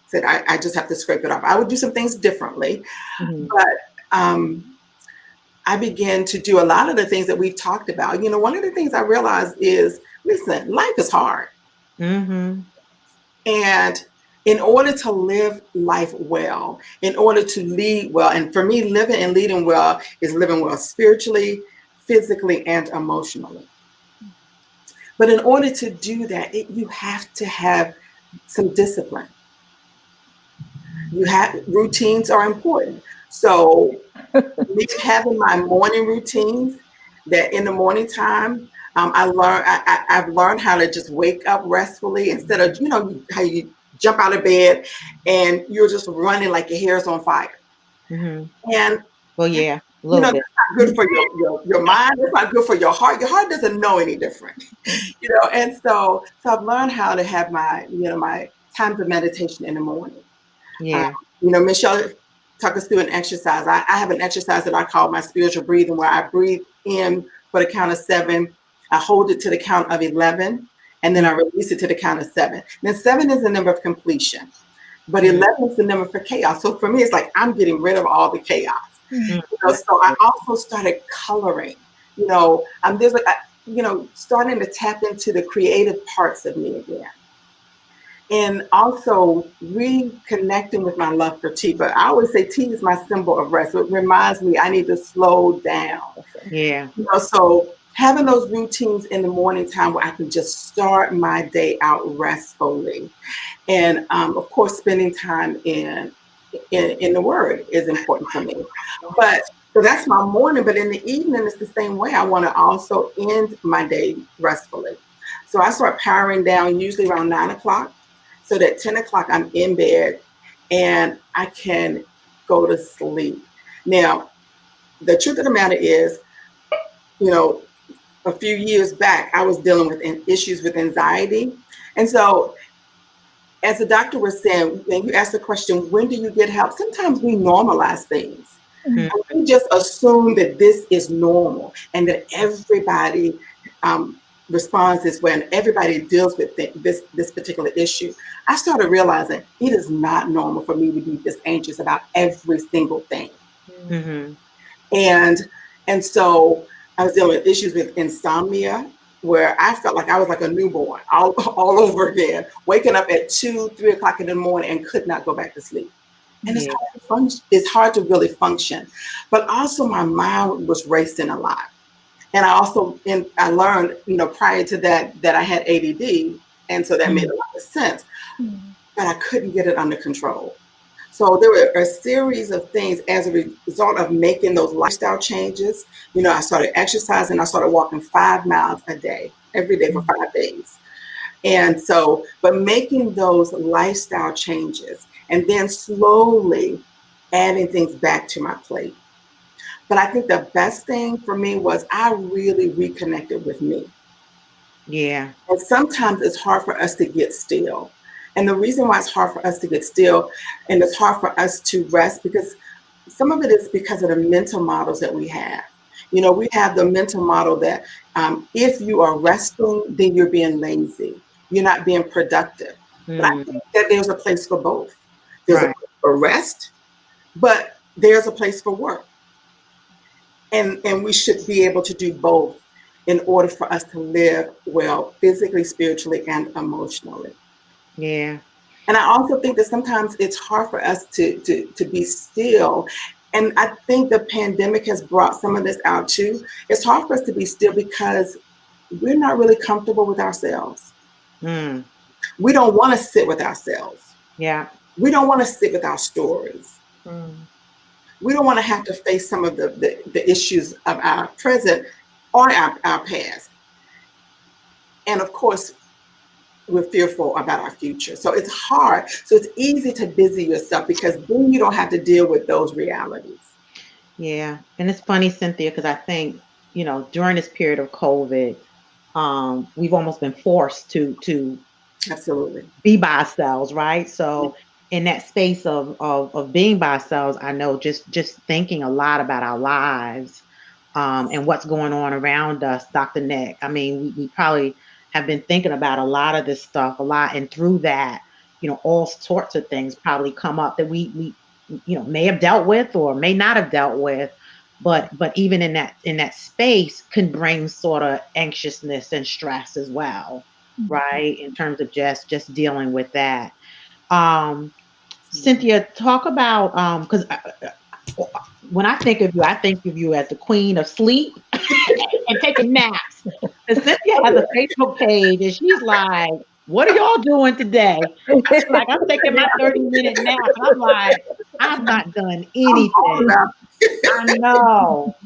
Speaker 4: said, I just have to scrape it off. I would do some things differently,
Speaker 1: Mhm.
Speaker 4: but I began to do a lot of the things that we've talked about. One of the things I realized is, listen, life is hard.
Speaker 1: Mhm.
Speaker 4: And in order to live life well, in order to lead well, and for me, living and leading well is living well spiritually, physically, and emotionally. But in order to do that, you have to have some discipline. Routines are important. So me having my morning routines, that in the morning time, I've learned how to just wake up restfully instead of, how you jump out of bed and you're just running like your hair's on fire.
Speaker 1: Mhm.
Speaker 4: And
Speaker 1: Well, yeah, a little
Speaker 4: that's
Speaker 1: bit.
Speaker 4: not good for your mind. It's not good for your heart. Your heart doesn't know any different. And so I've learned how to have my times of meditation in the morning. Uh,
Speaker 1: Yeah.
Speaker 4: Michelle took us through an exercise. I have an exercise that I call my spiritual breathing, where I breathe in for the count of 7. I hold it to the count of 11, and then I release it to the count of 7. Now, 7 is the number of completion, but 11 is the number for chaos. So for me, it's like I'm getting rid of all the chaos.
Speaker 1: Mhm.
Speaker 4: So I also started coloring. There's like, starting to tap into the creative parts of me again. And also reconnecting with my love for tea. But I always say tea is my symbol of rest. So it reminds me I need to slow down.
Speaker 1: Yeah.
Speaker 4: So having those routines in the morning time where I can just start my day out restfully. And of course, spending time in the Word is important for me. But so that's my morning. But in the evening, it's the same way. I want to also end my day restfully. So I start powering down usually around 9 o'clock, so that 10 o'clock I'm in bed and I can go to sleep. Now, the truth of the matter is, you know, a few years back, I was dealing with issues with anxiety. And so, as the doctor was saying, when you ask the question, when do you get help? Sometimes we normalize things.
Speaker 1: Mhm.
Speaker 4: We just assume that this is normal and that everybody responds this way and everybody deals with this particular issue, I started realizing it is not normal for me to be this anxious about every single thing.
Speaker 1: Mm-hmm.
Speaker 4: And so I was dealing with issues with insomnia, where I felt like I was like a newborn all over again, waking up at 2, 3 o'clock in the morning and could not go back to sleep. And it's hard to function. It's hard to really function. But also my mind was racing a lot. And I learned, prior to that I had ADD. And so that made a lot of sense. But I couldn't get it under control. So there were a series of things as a result of making those lifestyle changes. I started exercising. I started walking 5 miles a day, every day for 5 days. And so, but making those lifestyle changes and then slowly adding things back to my plate. But I think the best thing for me was I really reconnected with me.
Speaker 1: Yeah.
Speaker 4: And sometimes it's hard for us to get still. And the reason why it's hard for us to get still and it's hard for us to rest, because some of it is because of the mental models that we have. We have the mental model that if you are resting, then you're being lazy. You're not being productive. But I think that there's a place for both. There's a place for rest, but there's a place for work. And we should be able to do both in order for us to live well, physically, spiritually, and emotionally.
Speaker 1: Yeah.
Speaker 4: And I also think that sometimes it's hard for us to be still. And I think the pandemic has brought some of this out too. It's hard for us to be still because we're not really comfortable with ourselves. We don't want to sit with ourselves.
Speaker 1: Yeah.
Speaker 4: We don't want to sit with our stories. We don't want to have to face some of the issues of our present or our past. And of course, we're fearful about our future. So it's hard. So it's easy to busy yourself because then you don't have to deal with those realities.
Speaker 1: Yeah. And it's funny, Cynthia, because I think, during this period of COVID, we've almost been forced to
Speaker 4: absolutely
Speaker 1: be by ourselves, right? So in that space of being by ourselves, I know just thinking a lot about our lives and what's going on around us, Dr. Nick. I mean, we probably have been thinking about a lot of this stuff a lot, and through that, all sorts of things probably come up that we may have dealt with or may not have dealt with, but even in that space can bring sort of anxiousness and stress as well, right? In terms of just dealing with that. Cynthia, talk about because when I think of you as the queen of sleep and taking naps. And Cynthia has a Facebook page and she's like, what are y'all doing today? She's like, I'm taking my 30-minute nap. And I'm like, I've not done anything.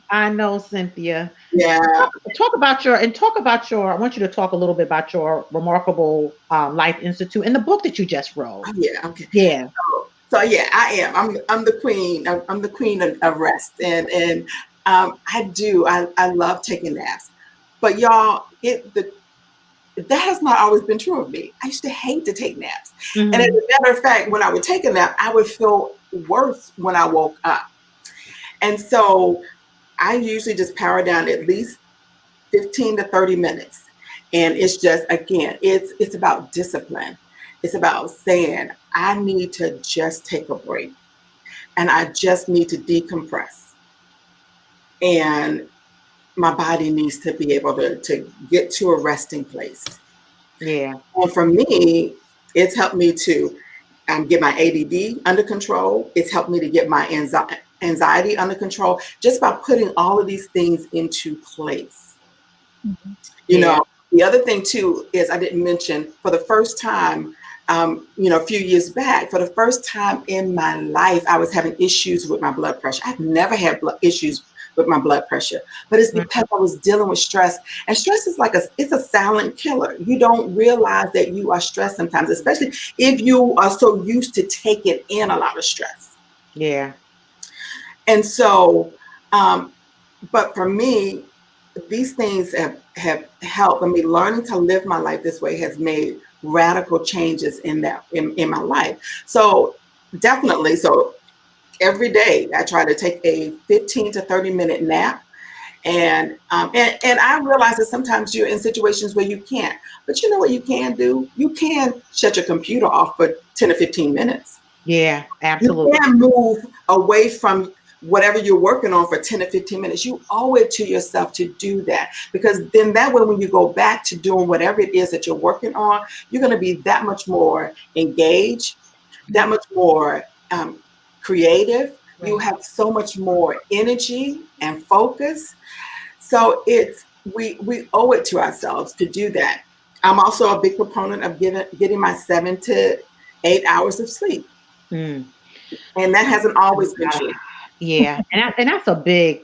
Speaker 1: I know, Cynthia.
Speaker 4: Yeah.
Speaker 1: Talk about your, I want you to talk a little bit about your remarkable Life Institute and the book that you just wrote.
Speaker 4: Oh, yeah. Okay.
Speaker 1: Yeah.
Speaker 4: So yeah, I am. I'm the queen. I'm the queen of rest, and I love taking naps. But y'all, that has not always been true of me. I used to hate to take naps, and as a matter of fact, when I would take a nap, I would feel worse when I woke up. And so I usually just power down at least 15 to 30 minutes, and it's just it's about discipline. It's about saying, I need to just take a break and I just need to decompress. And my body needs to be able to get to a resting place.
Speaker 1: Yeah.
Speaker 4: And for me, it's helped me to get my ADD under control. It's helped me to get my anxiety under control just by putting all of these things into place. The other thing too is I didn't mention, for the first time, a few years back, for the first time in my life, I was having issues with my blood pressure. I've never had issues with my blood pressure, but it's because I was dealing with stress. And stress is it's a silent killer. You don't realize that you are stressed sometimes, especially if you are so used to taking in a lot of stress.
Speaker 1: Yeah.
Speaker 4: And so, but for me, these things have helped. I mean, learning to live my life this way has made radical changes in my life. So definitely, so every day I try to take a 15 to 30 minute nap. And I realize that sometimes you're in situations where you can't. But you know what you can do? You can shut your computer off for 10 or 15 minutes.
Speaker 1: Yeah,
Speaker 4: You
Speaker 1: absolutely.
Speaker 4: can move away from whatever you're working on for 10 or 15 minutes. You owe it to yourself to do that, because then that way, when you go back to doing whatever it is that you're working on, you're going to be that much more engaged, that much more creative.
Speaker 5: Right.
Speaker 4: You have so much more energy and focus. So we owe it to ourselves to do that. I'm also a big proponent of getting my 7 to 8 hours of sleep.
Speaker 1: Mm.
Speaker 4: And that hasn't always been true.
Speaker 1: Yeah, and that's a big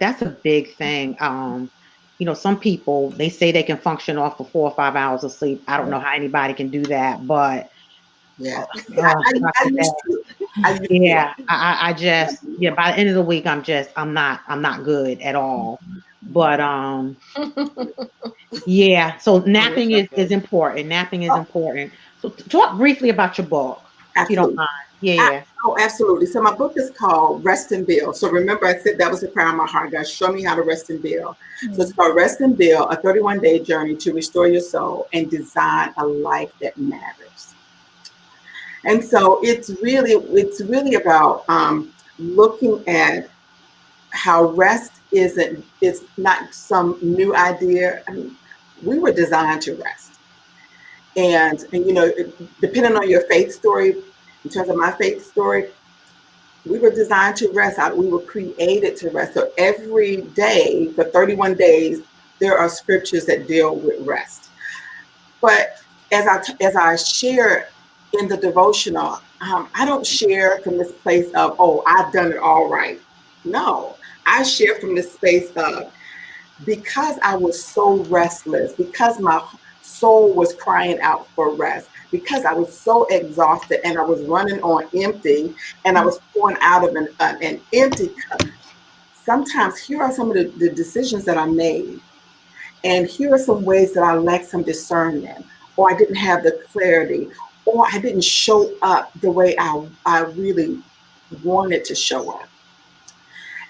Speaker 1: thing. Some people, they say they can function off of 4 or 5 hours of sleep. I don't know how anybody can do that, but
Speaker 4: Yeah. I
Speaker 1: Dr. Beck,
Speaker 4: used to. I used to.
Speaker 1: yeah, I just, by the end of the week, I'm not good at all. But yeah, so napping is important. Napping is
Speaker 4: Oh,
Speaker 1: important. So talk briefly about your book, if you don't
Speaker 4: absolutely.
Speaker 1: mind. Yeah.
Speaker 4: Oh, absolutely. So my book is called Rest and Build. So remember, I said that was the prayer of my heart. God, show me how to rest and build. So it's called Rest and Build, a 31-day journey to restore your soul and design a life that matters. And so it's really about looking at how rest it's not some new idea. I mean, we were designed to rest. And depending on your faith story, in terms of my faith story, we were designed to rest. We were created to rest. So every day for 31 days, there are scriptures that deal with rest. But as I share in the devotional, I don't share from this place of, oh, I've done it all right. No, I share from this space of, because I was so restless, because my soul was crying out for rest, because I was so exhausted and I was running on empty and I was pouring out of an empty cup. Sometimes here are some of the decisions that I made. And here are some ways that I lacked some discernment, or I didn't have the clarity, or I didn't show up the way I really wanted to show up.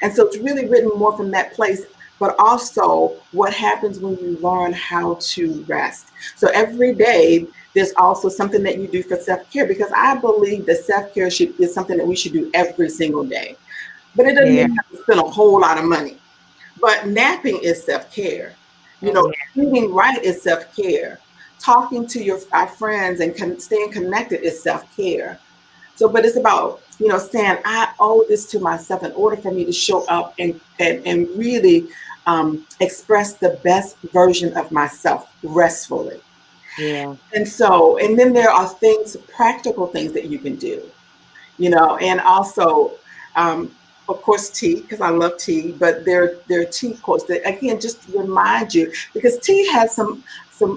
Speaker 4: And so it's really written more from that place, but also what happens when you learn how to rest. So every day, there's also something that you do for self-care, because I believe that self-care is something that we should do every single day. But it doesn't mean you have to spend a whole lot of money. But napping is self-care. Eating right is self-care. Talking to our friends and staying connected is self-care. So, but it's about, saying, I owe this to myself in order for me to show up and really express the best version of myself restfully.
Speaker 1: Yeah.
Speaker 4: And then there are practical things that you can do, and also, of course, tea, because I love tea, but there are tea quotes that, again, just remind you, because tea has some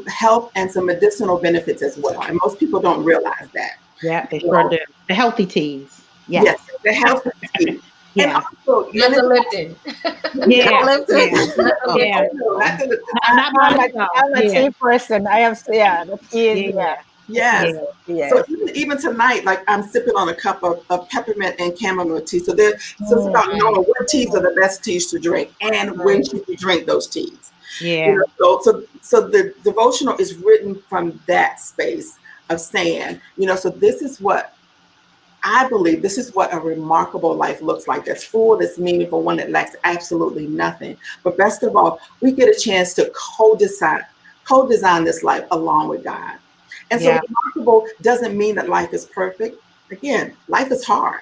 Speaker 4: health and some medicinal benefits as well. And most people don't realize that.
Speaker 1: Yeah, they sure do. The healthy teas. Yes.
Speaker 4: Yes, the healthy tea.
Speaker 1: Yeah.
Speaker 4: And also,
Speaker 5: Not the Lipton.
Speaker 1: Yeah.
Speaker 4: Yeah.
Speaker 3: I'm a tea person. I have, the tea.
Speaker 4: Yes.
Speaker 3: Yes.
Speaker 4: So even tonight, like, I'm sipping on a cup of peppermint and chamomile tea. So it's about knowing what teas are the best teas to drink and when should you drink those teas.
Speaker 1: Yeah.
Speaker 4: So the devotional is written from that space of saying, so this is what I believe, this is what a remarkable life looks like. That's full, that's meaningful, one that lacks absolutely nothing. But best of all, we get a chance to co-design this life along with God. And so remarkable doesn't mean that life is perfect. Again, life is hard.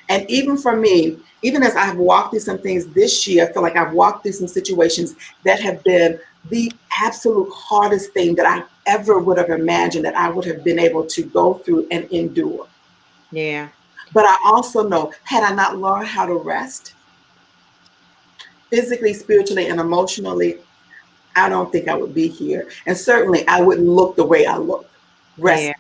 Speaker 4: And even for me, even as I've walked through some things this year, I feel like I've walked through some situations that have been the absolute hardest thing that I ever would have imagined that I would have been able to go through and endure.
Speaker 1: Yeah.
Speaker 4: But I also know, had I not learned how to rest, physically, spiritually, and emotionally, I don't think I would be here. And certainly I wouldn't look the way I look. Rest.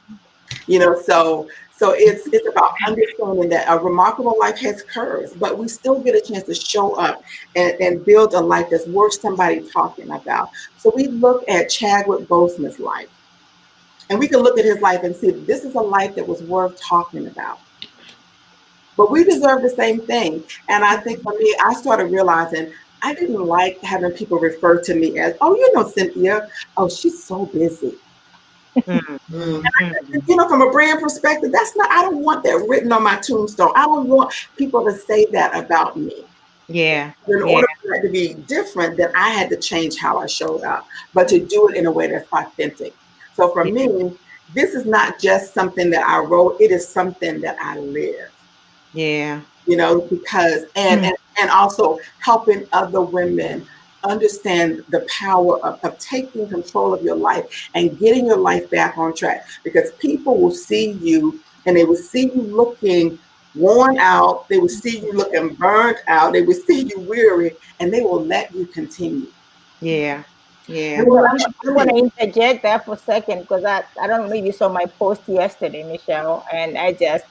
Speaker 4: So it's about understanding that a remarkable life has curves, but we still get a chance to show up and build a life that's worth somebody talking about. So we look at Chadwick Boseman's life, and we can look at his life and see this is a life that was worth talking about. But we deserve the same thing. And I think for me, I started realizing I didn't like having people refer to me as, oh, you know, Cynthia. Oh, she's so busy.
Speaker 1: Mm, mm, mm.
Speaker 4: You know, from a brand perspective, that's not, I don't want that written on my tombstone. I don't want people to say that about me.
Speaker 1: Yeah,
Speaker 4: In
Speaker 1: yeah,
Speaker 4: order for it to be different, then I had to change how I showed up, but to do it in a way that's authentic. So for
Speaker 1: yeah,
Speaker 4: me, this is not just something that I wrote, it is something that I live.
Speaker 1: yeah.
Speaker 4: You know, because
Speaker 1: Mm,
Speaker 4: and also helping other women understand the power of taking control of your life and getting your life back on track, because people will see you and they will see you looking worn out, they will see you looking burnt out, they will see you weary, and they will let you continue.
Speaker 1: yeah,
Speaker 4: They
Speaker 1: yeah.
Speaker 4: will
Speaker 3: Well,
Speaker 4: let you
Speaker 3: I'm going
Speaker 4: continue.
Speaker 3: to interject that for a second because I don't know if you saw my post yesterday, Michelle, and I just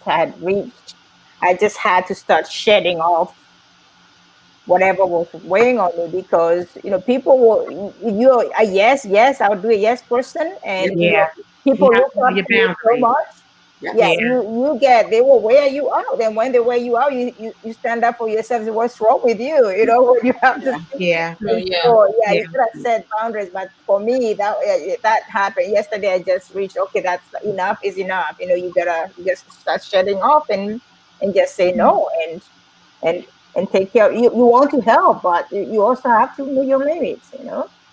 Speaker 3: had to start shedding off whatever was weighing on me because people will you're a yes I'll do a yes person,
Speaker 4: Yeah,
Speaker 3: and
Speaker 1: Yeah. You
Speaker 3: people
Speaker 1: have
Speaker 3: look
Speaker 1: to know
Speaker 3: up
Speaker 1: your
Speaker 3: to you so
Speaker 1: boundaries.
Speaker 3: much. Yeah,
Speaker 4: yes.
Speaker 1: Yeah,
Speaker 3: they will wear you out, and when they wear you out, you stand up for yourself. What's wrong with you? When you have to
Speaker 4: Yeah.
Speaker 3: speak.
Speaker 1: yeah,
Speaker 5: Oh,
Speaker 3: And
Speaker 5: yeah.
Speaker 3: so yeah,
Speaker 1: yeah,
Speaker 3: you should have set boundaries. But for me, that happened yesterday. I just reached, okay, that's enough is enough. You just start shutting off and just say no, and and take care. You want to help, but you also have to know your limits.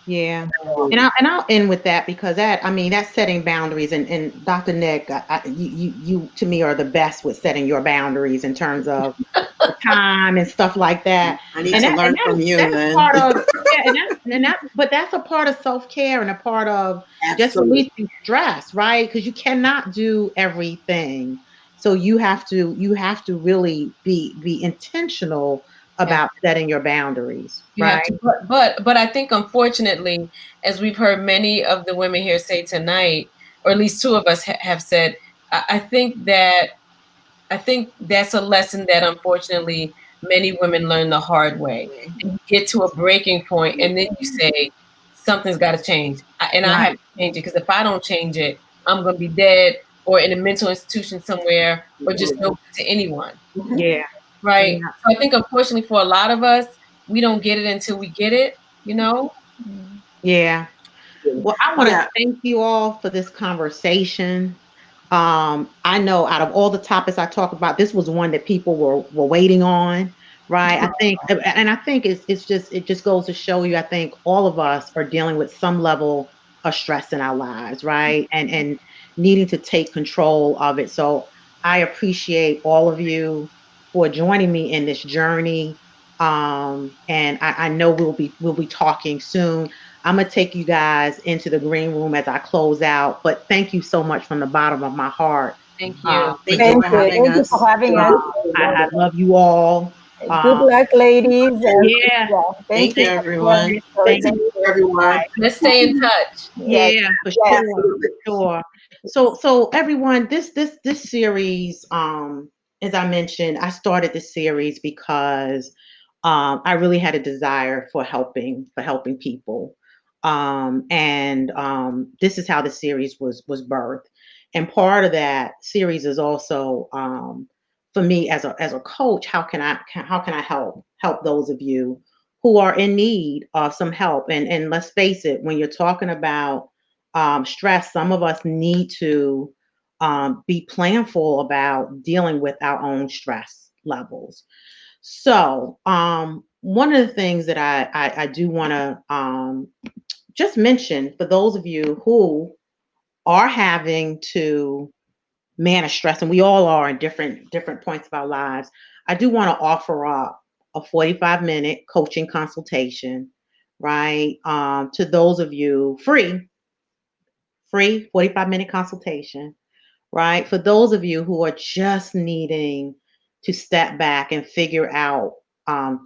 Speaker 1: yeah.
Speaker 3: So,
Speaker 1: And I'll end with that because that's setting boundaries. And Dr. Nick, you to me are the best with setting your boundaries in terms of the time and stuff like that.
Speaker 2: I need
Speaker 1: And
Speaker 2: to
Speaker 1: that and
Speaker 2: learn
Speaker 1: that
Speaker 2: from
Speaker 1: is
Speaker 2: you
Speaker 1: that's
Speaker 2: then.
Speaker 1: part of yeah, but that's a part of self-care and a part of just
Speaker 4: Absolutely.
Speaker 1: releasing stress, right? Because you cannot do everything. So you have to really be intentional
Speaker 5: Yeah.
Speaker 1: about setting your boundaries,
Speaker 5: You have
Speaker 1: right?
Speaker 5: to, but I think unfortunately, as we've heard many of the women here say tonight, or at least two of us have said, I think that's a lesson that unfortunately many women learn the hard way. And you get to a breaking point, and then you say something's got to change, and I have
Speaker 1: Right.
Speaker 5: to change it because if I don't change it, I'm going to be dead or in a mental institution somewhere, or just no good to anyone.
Speaker 4: Mhm.
Speaker 1: Yeah. Yeah.
Speaker 5: Right. So I think unfortunately for a lot of us, we don't get it until we get it, you know?
Speaker 1: Yeah. Well, I want to
Speaker 4: Yeah.
Speaker 1: thank you all for this conversation. I know out of all the topics I talked about, this was one that people were waiting on, right? I think it just goes to show you. I think all of us are dealing with some level of stress in our lives, right? And needing to take control of it. So I appreciate all of you for joining me in this journey. And I know we'll be talking soon. I'm gonna take you guys into the green room as I close out. But thank you so much from the bottom of my heart
Speaker 5: Thank you.
Speaker 1: for
Speaker 2: Thank you
Speaker 1: joining.
Speaker 3: thank
Speaker 2: for
Speaker 3: you.
Speaker 2: having
Speaker 3: Thank you for
Speaker 2: us.
Speaker 3: having
Speaker 1: Uh,
Speaker 3: us.
Speaker 1: I love you all.
Speaker 3: Good
Speaker 1: Um,
Speaker 3: luck, ladies.
Speaker 1: yeah,
Speaker 3: Yeah, thank
Speaker 2: Thank you,
Speaker 3: you.
Speaker 1: thank
Speaker 3: Yeah,
Speaker 2: everyone.
Speaker 3: so
Speaker 4: Great
Speaker 1: thank
Speaker 4: to
Speaker 3: thank
Speaker 1: you.
Speaker 4: meet
Speaker 3: you.
Speaker 4: everyone.
Speaker 5: Let's stay in touch.
Speaker 3: Yes,
Speaker 1: Yeah, for
Speaker 3: yes.
Speaker 1: sure,
Speaker 4: Absolutely.
Speaker 1: sure. So everyone, this series, as I mentioned, I started this series because I really had a desire for helping people. And this is how the series was birthed. And part of that series is also for me as a coach, how can I help those of you who are in need of some help? And let's face it, when you're talking about stress, some of us need to be planful about dealing with our own stress levels. So, one of the things that I do want to just mention for those of you who are having to manage stress, and we all are in different points of our lives, I do want to offer up a 45-minute coaching consultation, right? To those of you, free 45-minute consultation, right? For those of you who are just needing to step back and figure out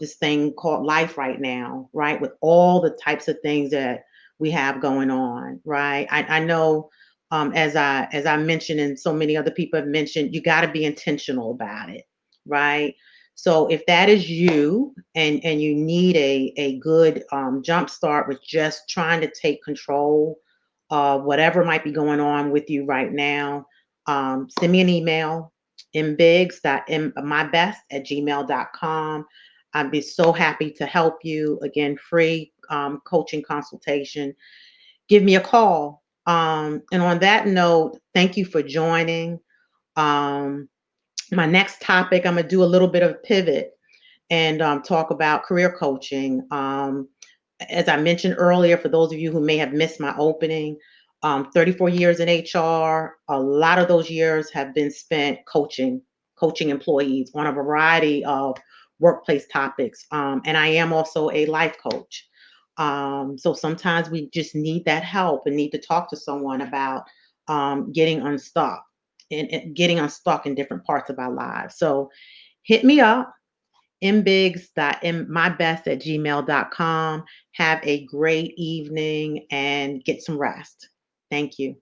Speaker 1: this thing called life right now, right? With all the types of things that we have going on, right? I know, as I mentioned, and so many other people have mentioned, you got to be intentional about it, right? So if that is you, and you need a good jump start with just trying to take control of whatever might be going on with you right now, send me an email, mbiggs.mybest@gmail.com. I'd be so happy to help you. Again, free coaching consultation. Give me a call. And on that note, thank you for joining. My next topic, I'm going to do a little bit of pivot and talk about career coaching. As I mentioned earlier, for those of you who may have missed my opening, 34 years in HR, a lot of those years have been spent coaching employees on a variety of workplace topics. And I am also a life coach. So sometimes we just need that help and need to talk to someone about getting unstuck and getting unstuck in different parts of our lives. So hit me up, mbiggs.mybest@gmail.com. Have a great evening and get some rest. Thank you.